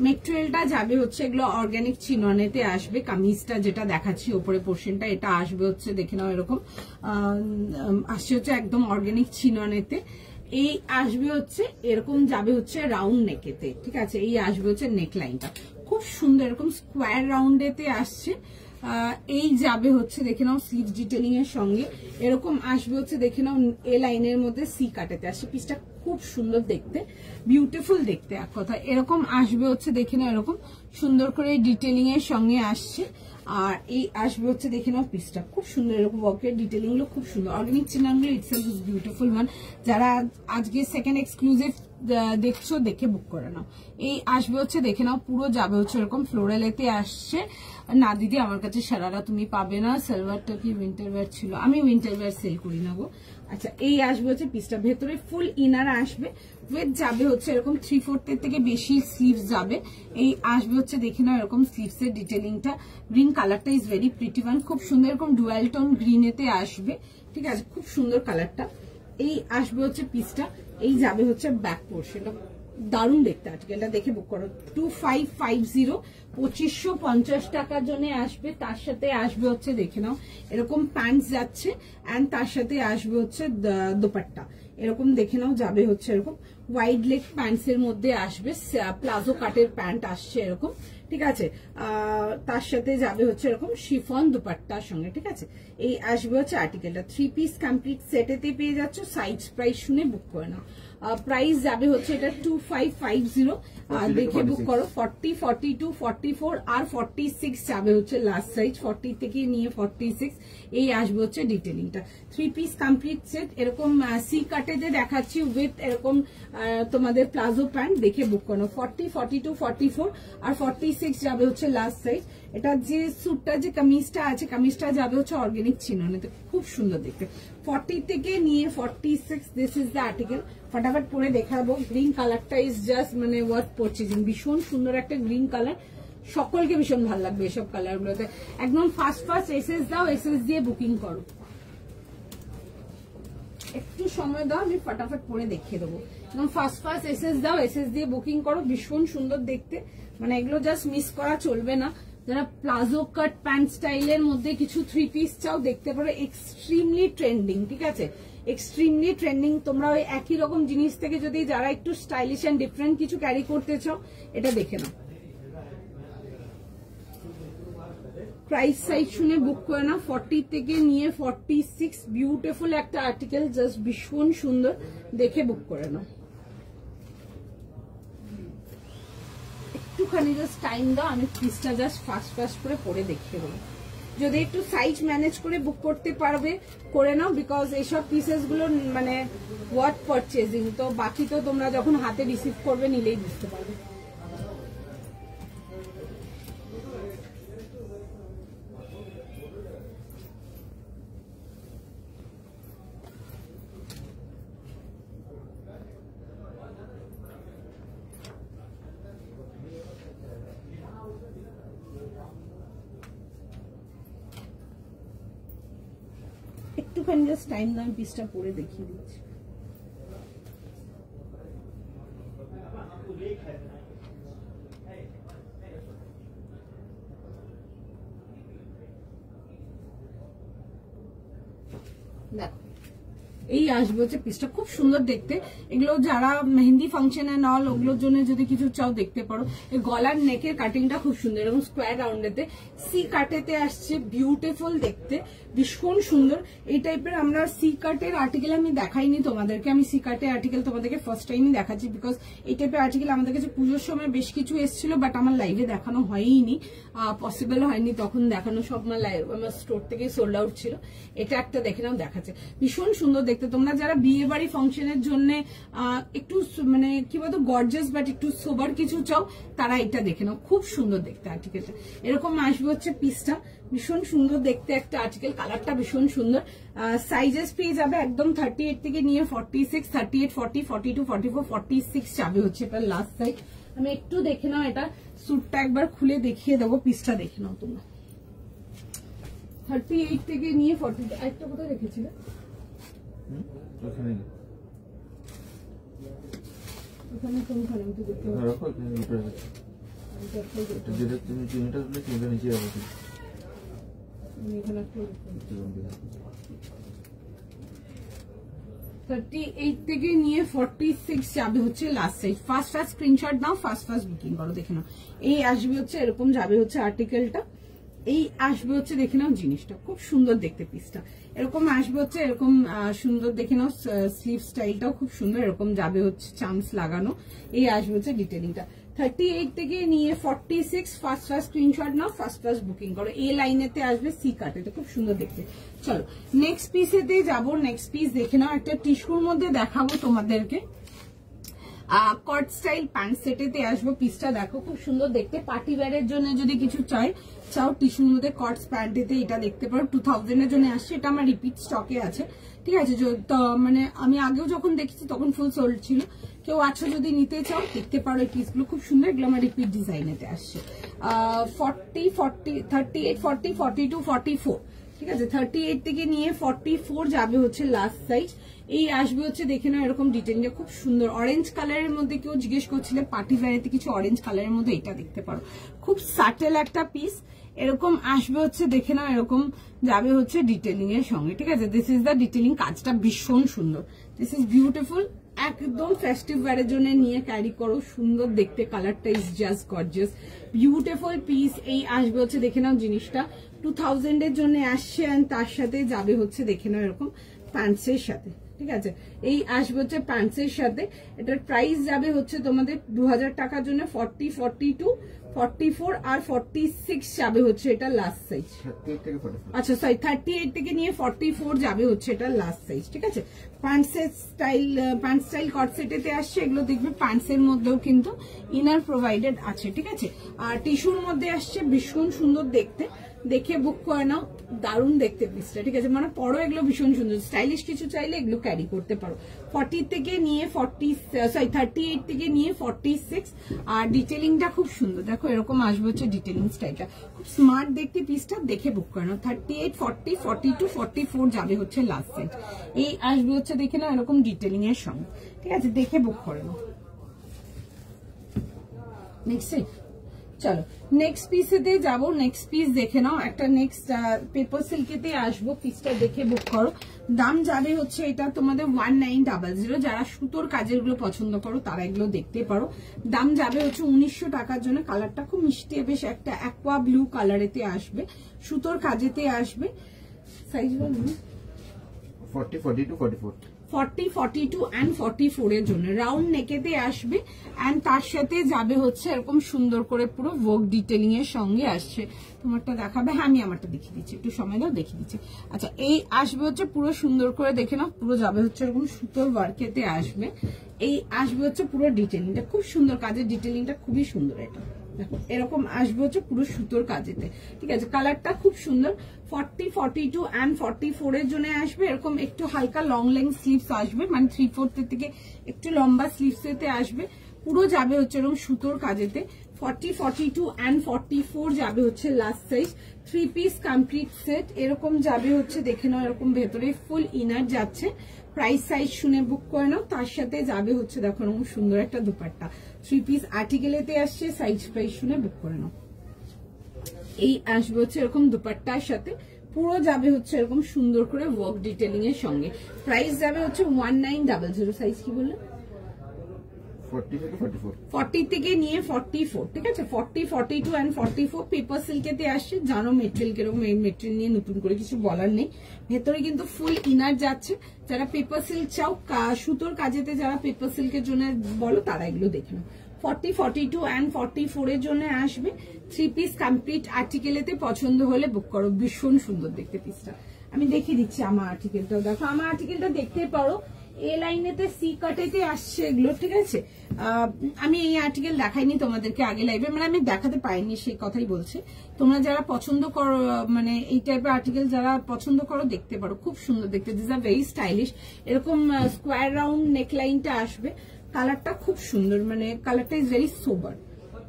মেটেরিয়ালটা যাবে হচ্ছে এগুলো অর্গানিক চিননেতে আসবে। কামিজটা যেটা দেখাচ্ছি ওপরে পোর্শনটা, এটা আসবে হচ্ছে দেখে নাও এরকম আসছে হচ্ছে একদম অর্গানিক চিননেতে। এই আসবে হচ্ছে এরকম যাবে হচ্ছে রাউন্ড নেকেতে, ঠিক আছে। এই আসবে হচ্ছে নেকলাইনটা খুব সুন্দর, এরকম স্কোয়ার রাউন্ডেতে আসছে। এই যাবে হচ্ছে দেখে নাও স্লিভ ডিটেলিং এর সঙ্গে, এরকম আসবে হচ্ছে দেখে নাও এ লাইনের মধ্যে সি কাটেতে আসছে। পিসটা খুব সুন্দর দেখতে, বিউটিফুল দেখতে, এক কথা। এরকম আসবে হচ্ছে দেখে নাও এরকম সুন্দর করে ডিটেলিং এর সঙ্গে আসছে। আর এই আসবে হচ্ছে দেখে নাও পিসটা খুব সুন্দর, এরকম ওয়ার্কের ডিটেলিং গুলো খুব সুন্দর। অর্গানিক চিনানগুলো ইটসেলফ ইজ বিউটিফুল ওয়ান। যারা আজকে সেকেন্ড এক্সক্লুসিভ দেখছো, দেখে বুক করে নাও। এই আসবে হচ্ছে দেখে নাও, পুরো যাবে হচ্ছে এরকম ফ্লোরালেতে আসছে। না দিদি আমার কাছে সারারা তুমি পাবে না, সালোয়ারটা কি উইন্টার ওয়্যার ছিল, আমি উইন্টার ওয়্যার সেল করি না গো। আচ্ছা এই আসবে হচ্ছে পিসটা, ভেতরে ফুল ইনার আসবে, ওয়েট যাবে হচ্ছে এরকম 3/4 থেকে বেশি স্লিভস যাবে। এই আসবে হচ্ছে দেখে নাও এরকম স্লিভস এর ডিটেলিংটা। গ্রিন কালারটা ইজ ভেরি প্রিটি ওয়ান, খুব সুন্দর, এরকম ডুয়াল টোন গ্রিনেতে আসবে, ঠিক আছে, খুব সুন্দর কালারটা। এই আসবে হচ্ছে পিসটা, এই যাবে হচ্ছে ব্যাক পোর্শনটা, দারুণ দেখতে আর্টিকেলটা, দেখে বুক করো। 2550 2550 টাকার জন্য আসবে। তার সাথে আসবে হচ্ছে দেখে নাও এরকম প্যান্ট যাচ্ছে, এন্ড তার সাথে আসবে হচ্ছে দোপাট্টা, এরকম দেখে নাও যাবে হচ্ছে এরকম ওয়াইড লেগ প্যান্টস এর মধ্যে আসবে, প্লাজো কাটের প্যান্ট আসছে এরকম, ঠিক আছে। তার সাথে যাবে হচ্ছে এরকম শিফন দুপাট্টার সঙ্গে, ঠিক আছে। এই আসবে হচ্ছে আর্টিকেলটা 3 পিস কমপ্লিট সেটেতে পেয়ে যাচ্ছ। সাইজ প্রাইস শুনে বুক করে নাও। প্রাইস যাবে হচ্ছে এটা 2550, দেখে বুক করো। 40, 42, 44 আর 46 যাবে হচ্ছে লাস্ট সাইজ, 40 থেকে নিয়ে 46 এই আসবে হচ্ছে ডিটেলিংটা। 3 পিস কমপ্লিট সেট এরকম সি কাটেতে দেখাচ্ছি উইথ এরকম তোমাদের প্লাজো প্যান্ট, দেখে বুক করো। 40, 42, 44 আর 46 যাবে হচ্ছে লাস্ট সাইজ। এটা যে স্যুটটা যে কামিজটা আছে, কামিজটা যাবে হচ্ছে অর্গানিক চিননেতে, খুব সুন্দর দেখতে। 40 থেকে নিয়ে 46 দিস ইজ দ্য আর্টিকেল। ফটাফট পরে দেখাবো। গ্রিন কালারটা ইজ জাস্ট মানে ওয়ার্থ পারচেজিং, ভীষণ সুন্দর একটা গ্রিন কালার, সকলকে ভীষণ ভালো লাগবে এসব কালার গুলোতে। একদম ফার্স্ট এসএস দাও, এসএস দিয়ে বুকিং করো। একটু সময় দাও, আমি ফটাফট পরে দেখিয়ে দেবো। একদম ফার্স্ট এসএস দাও, এসএস দিয়ে বুকিং করো। ভীষণ সুন্দর দেখতে, মানে এগুলো জাস্ট মিস করা চলবে না। যারা প্লাজো কাট প্যান্ট স্টাইলের মধ্যে কিছু 3 পিস চাও দেখতে পারো, এক্সট্রিমলি ট্রেন্ডিং, ঠিক আছে, এক্সট্রিমলি ট্রেন্ডিং। তোমরা ওই একই রকম জিনিস থেকে যদি যারা একটু স্টাইলিশ এন্ড ডিফারেন্ট কিছু ক্যারি করতে চাও, এটা দেখে নাও। প্রাইস সাইজ শুনে বুক করে নাও। 40 থেকে নিয়ে 46, বিউটিফুল একটা আর্টিকেল, জাস্ট ভীষণ সুন্দর, দেখে বুক করে নাও। একটুখানি জাস্ট টাইম দাও, আমি পিসটা জাস্ট ফাস্ট করে পরে দেখিয়ে দেবো। যদি একটু সাইজ ম্যানেজ করে বুক করতে পারবে করে নাও, বিকজ এইসব পিসেস গুলো মানে ওয়ার্থ পারচেজিং। তো বাকি তো তোমরা যখন হাতে রিসিভ করবে নিলেই বুঝতে পারবে। একটুখানি জাস্ট টাইম দাও, আমি পিসটা পরে দেখিয়ে দিচ্ছি। দেখো এই আসবে হচ্ছে পিসটা, খুব সুন্দর দেখতে। এগুলো যারা মেহেন্দি ফাংশনে নল ওগুলোর জন্য যদি কিছু চাও দেখতে পারো। এই গলার নেকের কাটিংটা খুব সুন্দর, এবং স্কোয়ার রাউন্ডেতে সি কাটেতে আসছে, বিউটিফুল দেখতে, ভীষণ সুন্দর। এই টাইপের আমরা সি কাটের আর্টিকেল আমি দেখাইনি তোমাদেরকে, আমি সি কাটের আর্টিকেল তোমাদেরকে ফার্স্ট টাইমই দেখাচ্ছি, বিকজ এই টাইপের আর্টিকেল আমাদের কাছে পুজোর সময় বেশ কিছু এসেছিল, বাট আমার লাইভে দেখানো হয়নি, পসিবল হয়নি তখন দেখানো, সব আমার স্টোর থেকে সোল্ড আউট ছিল। এটা একটা দেখে নাও, দেখাচ্ছে ভীষণ সুন্দর দেখতে। তোমরা যারা বিয়ে বাড়ি ফাংশনের জন্য একটু মানে কি বলতো গর্জাস বাট একটু সোবার কিছু চাও, তারা এটা দেখে নাও, খুব সুন্দর দেখতে আর্টিকেলটা। এরকম আসবে হচ্ছে পিসটা, ভীষণ সুন্দর দেখতে একটা আর্টিকেল, কালারটা ভীষণ সুন্দর। সাইজেস পেয়ে যাবে একদম 38 থেকে নিয়ে 46, 38, 40, 42, 44, 46 যাবে হচ্ছে এটা লাস্ট সাইজ। আমি একটু দেখে নাও, এটা স্যুটটা একবার খুলে দেখিয়ে দেবো, পিসটা দেখে নাও তোমরা। 38 থেকে নিয়ে 40, একটা কোথায় রেখেছিলে? ওখানে কোনখানে আমি তো দেখতে পাচ্ছি। 38 থেকে নিয়ে 46 যাবে হচ্ছে লাস্ট সাইজ। ফার্স্ট স্ক্রিনশট নাও, ফার্স্ট বুকিং করো, দেখে নাও। এই আসবে হচ্ছে এরকম যাবে হচ্ছে আর্টিকেলটা, এই আসবে হচ্ছে দেখে নাও জিনিসটা, খুব সুন্দর দেখতে পিসটা। এরকম আসবে হচ্ছে এরকম সুন্দর দেখে নাও, স্লিভ স্টাইলটাও খুব সুন্দর, এরকম যাবে হচ্ছে চামস লাগানো। এই আসবে হচ্ছে ডিটেলিংটা। 38 থেকে নিয়ে 46 ফার্স্ট স্ক্রিনশট নাও, ফার্স্ট বুকিং করো। এই লাইনেতে আসবে সি কাটেতে, খুব সুন্দর দেখতে। চলো নেক্সট পিসেতে যাবো। নেক্সট পিস দেখে নাও, একটা টিস্যুর মধ্যে দেখাবো তোমাদেরকে। কট স্টাইল প্যান্ট সেটেতে আসবো। পিসটা দেখো খুব সুন্দর দেখতে, পার্টি ওয়্যারের জন্য যদি কিছু চাও টিস্যুর মধ্যে কটস প্যান্টেতে এটা দেখতে পারো। 2000 এর জন্য আসছে, এটা আমার রিপিট স্টকে আছে, ঠিক আছে। মানে আমি আগেও যখন দেখেছি তখন ফুল সোল্ড ছিল, কেউ আছো যদি নিতে চাও দেখতে পারো। এই পিসগুলো খুব সুন্দর, এগুলো আমার রিপিট ডিজাইনেতে আসছে। 40, 38, 40, 42, 44, ঠিক আছে 38 থেকে নিয়ে 44 যাবে হচ্ছে লাস্ট সাইজ। এই আসবে হচ্ছে দেখে নাও এরকম ডিটেইলটা খুব সুন্দর অরেঞ্জ কালারের মধ্যে, কেউ জিজ্ঞেস করছিলে পার্টি ভ্যারাইটি কিছু অরেঞ্জ কালারের মধ্যে, এটা দেখতে পারো খুব সাটেল একটা পিস। এরকম আসবে হচ্ছে দেখে নাও এরকম যাবে হচ্ছে ডিটেইলিং এর সঙ্গে, ঠিক আছে। দিস ইজ দ্য ডিটেইলিং, কাজটা ভীষণ সুন্দর, দিস ইজ বিউটিফুল। একদম ফেস্টিভ ওয়্যারের জন্য নিয়ে ক্যারি করো, সুন্দর দেখতে, কালারটা is just gorgeous, beautiful piece. এই আসবে হচ্ছে দেখে নাও জিনিসটা 2000 এর জন্য আসছে, এন্ড তার সাথে যাবে হচ্ছে দেখে নাও এরকম প্যান্টসের সাথে, ঠিক আছে। এই আসবে হচ্ছে প্যান্টসের সাথে, এটার প্রাইস যাবে হচ্ছে তোমাদের 2000 টাকার জন্য 40, 42, 44 আর 46 যাবে হচ্ছে এটা লাস্ট সাইজ। আচ্ছা সরি 38 থেকে নিয়ে 44 যাবে হচ্ছে এটা লাস্ট সাইজ, ঠিক আছে। প্যান্ট স্টাইল কট সেটেতে আসছে, এগুলো দেখবে প্যান্টসের মধ্যেও কিন্তু ইনার প্রোভাইডেড আছে, ঠিক আছে। আর টিস্যুর মধ্যে আসছে, ভীষণ সুন্দর দেখতে, দেখে বুক করে নাও, দারুণ দেখতে পিসটা, ঠিক আছে। মানে পরো এগুলো ভীষণ সুন্দর, স্টাইলিশ কিছু চাইলে এগুলো ক্যারি করতে পারো। 38 থেকে নিয়ে 46 আর ডিটেলিংটা খুব সুন্দর, দেখো এরকম আসবে হচ্ছে ডিটেলিং স্টাইলটা, খুব স্মার্ট দেখতে পিসটা, দেখে বুক করে নাও। 38, 40, 42, 44 যাবে হচ্ছে লাস্ট সাইজ। এই আসবে হচ্ছে দেখে নাও এরকম ডিটেলিং এর সঙ্গে, ঠিক আছে, দেখে বুক করে নাও। নেক্সট চলো নেক্সট পিসেতে যাবো, নেক্সট পিস দেখে নাও, একটা নেক্সট পেপার সিল্কেতে আসবো, পিসটা দেখে বুক করো। দাম যাবে হচ্ছে এটা তোমাদের 1900, যারা সুতোর কাজের গুলো পছন্দ করো তারা এগুলো দেখতে পারো। দাম যাবে হচ্ছে 1900 টাকার জন্য। কালারটা খুব মিষ্টি, বেশ একটা অ্যাকোয়া ব্লু কালারেতে আসবে, সুতোর কাজেতে আসবে। সাইজ বলুন 40, 42, 44 40, 42 and 44 এর জন্য রাউন্ড নেকেতে আসবে, এন্ড তার সাথে যাবে হচ্ছে এরকম সুন্দর করে পুরো ওয়ার্ক ডিটেইলিং এর সঙ্গে আসছে। তোমারটা দেখাবে? হ্যাঁ আমি আমারটা দেখিয়ে দিচ্ছি, একটু সময় দাও, দেখিয়ে দিচ্ছি। আচ্ছা এই আসবে হচ্ছে পুরো সুন্দর করে দেখে নাও, পুরো যাবে হচ্ছে এরকম সুতোর ওয়ার্কেতে আসবে। এই আসবে হচ্ছে পুরো ডিটেইলিংটা, খুব সুন্দর কাজের ডিটেইলিংটা, খুবই সুন্দর। এটা দেখো এরকম আসবে হচ্ছে পুরো সুতোর কাজেতে, ঠিক আছে। কালারটা খুব সুন্দর। 40, 42 and 44 এর জন্য আসবে, এরকম একটু হালকা লং লেন্থ স্লিভস আসবে, মানে 3/4 থেকে একটু লম্বা স্লিভস এতে আসবে, পুরো যাবে হচ্ছে এরকম সুতোর কাজেতে। 40, 42 and 44 যাবে হচ্ছে last size. 3 piece complete set এরকম যাবে হচ্ছে দেখে নাও, এরকম ভেতরে ফুল ইনার যাচ্ছে। প্রাইস সাইজ শুনে বুক করে নাও, তার সাথে যাবে হচ্ছে দেখো এরকম সুন্দর একটা দুপাট্টা। 3 পিস আর্টিকেলেতে আসছে, সাইজ প্রাইস শুনে বুক করে নাও। এই আসবে হচ্ছে এরকম দুপাট্টার সাথে, পুরো যাবে হচ্ছে এরকম সুন্দর করে ওয়ার্ক ডিটেইলিং এর সঙ্গে। প্রাইস যাবে হচ্ছে 1900। সাইজ কি বললে? 40 থেকে নিয়ে 44, ঠিক আছে। 40, 42 and 44 পেপার সিল্কেতে আসছে। জানো মেটেরিয়াল কিরকম, এই মেটেরিয়াল নিয়ে নতুন করে কিছু বলার নেই। ভেতরে কিন্তু ফুল ইনার যাচ্ছে। যারা পেপার সিল্ক চাও, সুতোর কাজেতে যারা পেপার সিল্কের জন্য বলো, তারা এগুলো দেখে নাও। 40, 42 and 44 এর জন্য আসবে। 3 পিস কমপ্লিট আর্টিকেলেতে পছন্দ হলে বুক করো, ভীষণ সুন্দর দেখতে পিসটা। আমি দেখিয়ে দিচ্ছি আমার আর্টিকেলটাও, দেখো আমার আর্টিকেলটা দেখতে পারো। এ লাইনেতে সি কাটেতে আসছে এগুলো, ঠিক আছে। আমি এই আর্টিকেল দেখাইনি তোমাদেরকে আগে লাইভে, মানে আমি দেখাতে পাইনি, সেই কথাই বলছি। তোমরা যারা পছন্দ করো, মানে এই টাইপের আর্টিকেল যারা পছন্দ করো, দেখতে পারো, খুব সুন্দর দেখতে, দিস আর ভেরি স্টাইলিশ। এরকম স্কোয়ার রাউন্ড নেকলাইনটা আসবে, কালারটা খুব সুন্দর, মানে কালারটা ইজ ভেরি সোবার,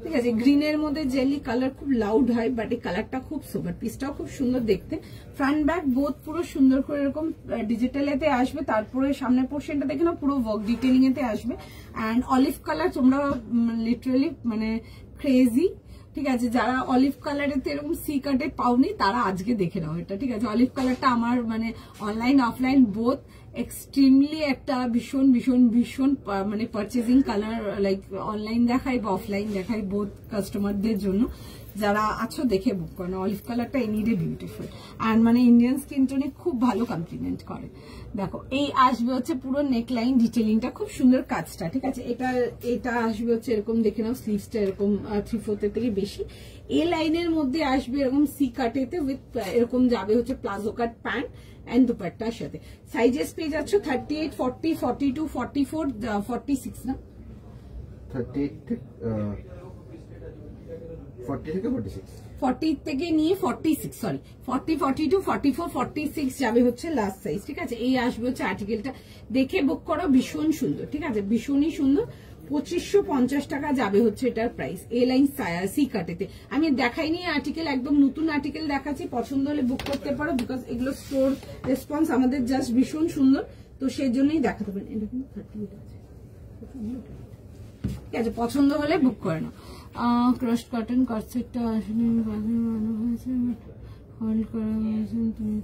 ঠিক আছে। গ্রিনের মধ্যে জেলি কালার খুব লাউড হয়, বাট এই কালারটা খুব সোবার, পিসটাও খুব সুন্দর দেখতে। ফ্রন্ট ব্যাক বোথ পুরো সুন্দর করে এরকম ডিজিটালেতে আসবে। তারপরে সামনের পোর্শনটা দেখে না, পুরো ওয়ার্ক ডিটেইলিং এতে আসবে। অ্যান্ড অলিভ কালার তোমরা লিটারালি মানে ক্রেজি, ঠিক আছে। যারা অলিভ কালারেতে এরকম সি কাটে পাওনি, তারা আজকে দেখে নাও এটা, ঠিক আছে। অলিভ কালারটা আমার মানে অনলাইন অফলাইন বোথ এক্সট্রিমলি একটা ভীষণ ভীষণ ভীষণ মানে পারচেজিং কালার, লাইক অনলাইন দেখাই বা অফলাইন দেখাই, বোথ কাস্টমারদের জন্য যারা আছো দেখে বুক করো। অলিভ কালারটা এনিডে বিউটিফুল, অ্যান্ড মানে ইন্ডিয়ান স্কিন টোনে খুব ভালো কমপ্লিমেন্ট করে। দেখো এই আসবে হচ্ছে পুরো নেকলাইন ডিটেইলিংটা, খুব সুন্দর কাজটা, ঠিক আছে। এটা আসবে হচ্ছে এরকম দেখে নাও, স্লিভসটা এরকম 3/4 থেকে বেশি। এ লাইনের মধ্যে আসবে এরকম সি কাটেতে উইথ এরকম যাবে হচ্ছে প্লাজো কাট প্যান্ট এন্ড দুপাট্টার সাথে। সাইজেস পেয়ে যাচ্ছ 38, 40, 42, 44, 46 না 40 থেকে নিয়ে 46, সরি 40, 42, 44, 46 যাবে হচ্ছে লাস্ট সাইজ, ঠিক আছে। এই আসবে হচ্ছে আর্টিকেলটা, দেখে বুক করো, ভীষণ সুন্দর, ঠিক আছে, ভীষণই সুন্দর। 2550 টাকা যাবে হচ্ছে এটার প্রাইস। এ লাইন সি কাটেতে আমি দেখাইনি আর্টিকেল, একদম নতুন আর্টিকেল দেখাচ্ছি, পছন্দ হলে বুক করতে পারো, বিকজ এগুলো স্টোর রেসপন্স আমাদের জাস্ট ভীষণ সুন্দর, তো সেই জন্যই দেখাতে পারেন। এটা কিন্তু 38 আছে, ঠিক আছে, পছন্দ হলে বুক করে নাও। ক্রাশড কটন কটসেটটা আসলে বানানো হয়েছে, হোল্ড করা হয়েছে, তুমি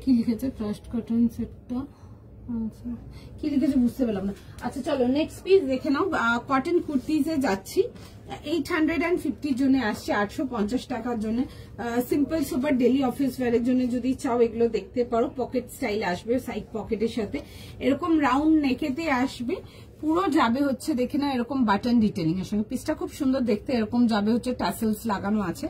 কি লিখেছে ক্রাশড কটন সেটটা, আচ্ছা কি লিখেছে বুঝতে পেলাম না। আচ্ছা চলো নেক্সট পিস দেখে নাও। কটন কুর্তিজে যাচ্ছি, 850 জন্য আসছে, 850 টাকার জন্য। সিম্পল সুপার ডেলি অফিস ওয়্যারের জন্য যদি চাও এগুলো দেখতে পারো। পকেট স্টাইল আসবে, সাইড পকেটের সাথে এরকম রাউন্ড নেকেতে আসবে, পুরো যাবে হচ্ছে দেখে না এরকম বাটন ডিটেলিং এর সঙ্গে। পিসটা খুব সুন্দর দেখতে, এরকম যাবে হচ্ছে টাসেলস লাগানো আছে,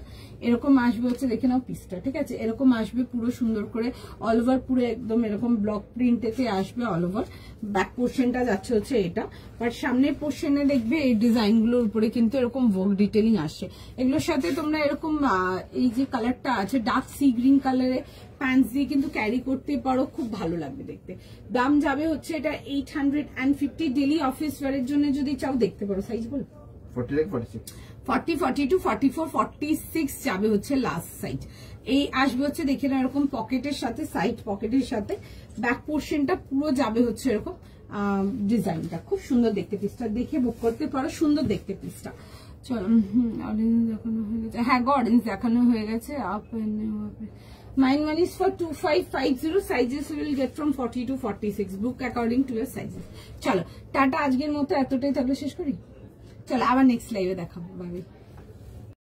এরকম আসবে হচ্ছে দেখে নাও পিসটা, ঠিক আছে, এরকম আসবে পুরো সুন্দর করে অল ওভার, পুরো একদম এরকম ব্লক প্রিন্টেতে আসবে অল ওভার। ব্যাক পোর্শনটা যাচ্ছে হচ্ছে এটা, বাট সামনের পোর্শনে দেখবে এই ডিজাইন গুলোর উপরে কিন্তু এরকম ভোগ ডিটেলিং আসছে। এগুলোর সাথে তোমরা এরকম এই যে কালারটা আছে ডার্ক সি গ্রিন কালারে প্যান্টস দিয়ে কিন্তু ক্যারি করতে পারো, খুব ভালো লাগবে দেখতে। দাম যাবে হচ্ছে এটা 850, ডেলি অফিস ওয়্যারের জন্য যদি চাও দেখতে পারো। সাইজ বল 40, 42, 44, 46 যাবে হচ্ছে লাস্ট সাইজ। এই আসবে হচ্ছে দেখে না এরকম পকেটের সাথে, সাইড পকেটের সাথে, ব্যাক পোর্শনটা পুরো যাবে হচ্ছে এরকম ডিজাইনটা, খুব সুন্দর দেখতে। পিসটা দেখে বুক করতে পারো, সুন্দর দেখতে পিসটা। চলো অরেঞ্জ দেখানো হয়ে গেছে, হ্যাঁ গো অরেঞ্জ দেখানো হয়ে গেছে। Up mine one is for 2550, sizes will get from 40 to 46, book according to your sizes। চলো টাটা, আজকের মতো এতটাই থাকলে শেষ করি, চলো আবার নেক্সট লাইভে দেখাবো, বাই।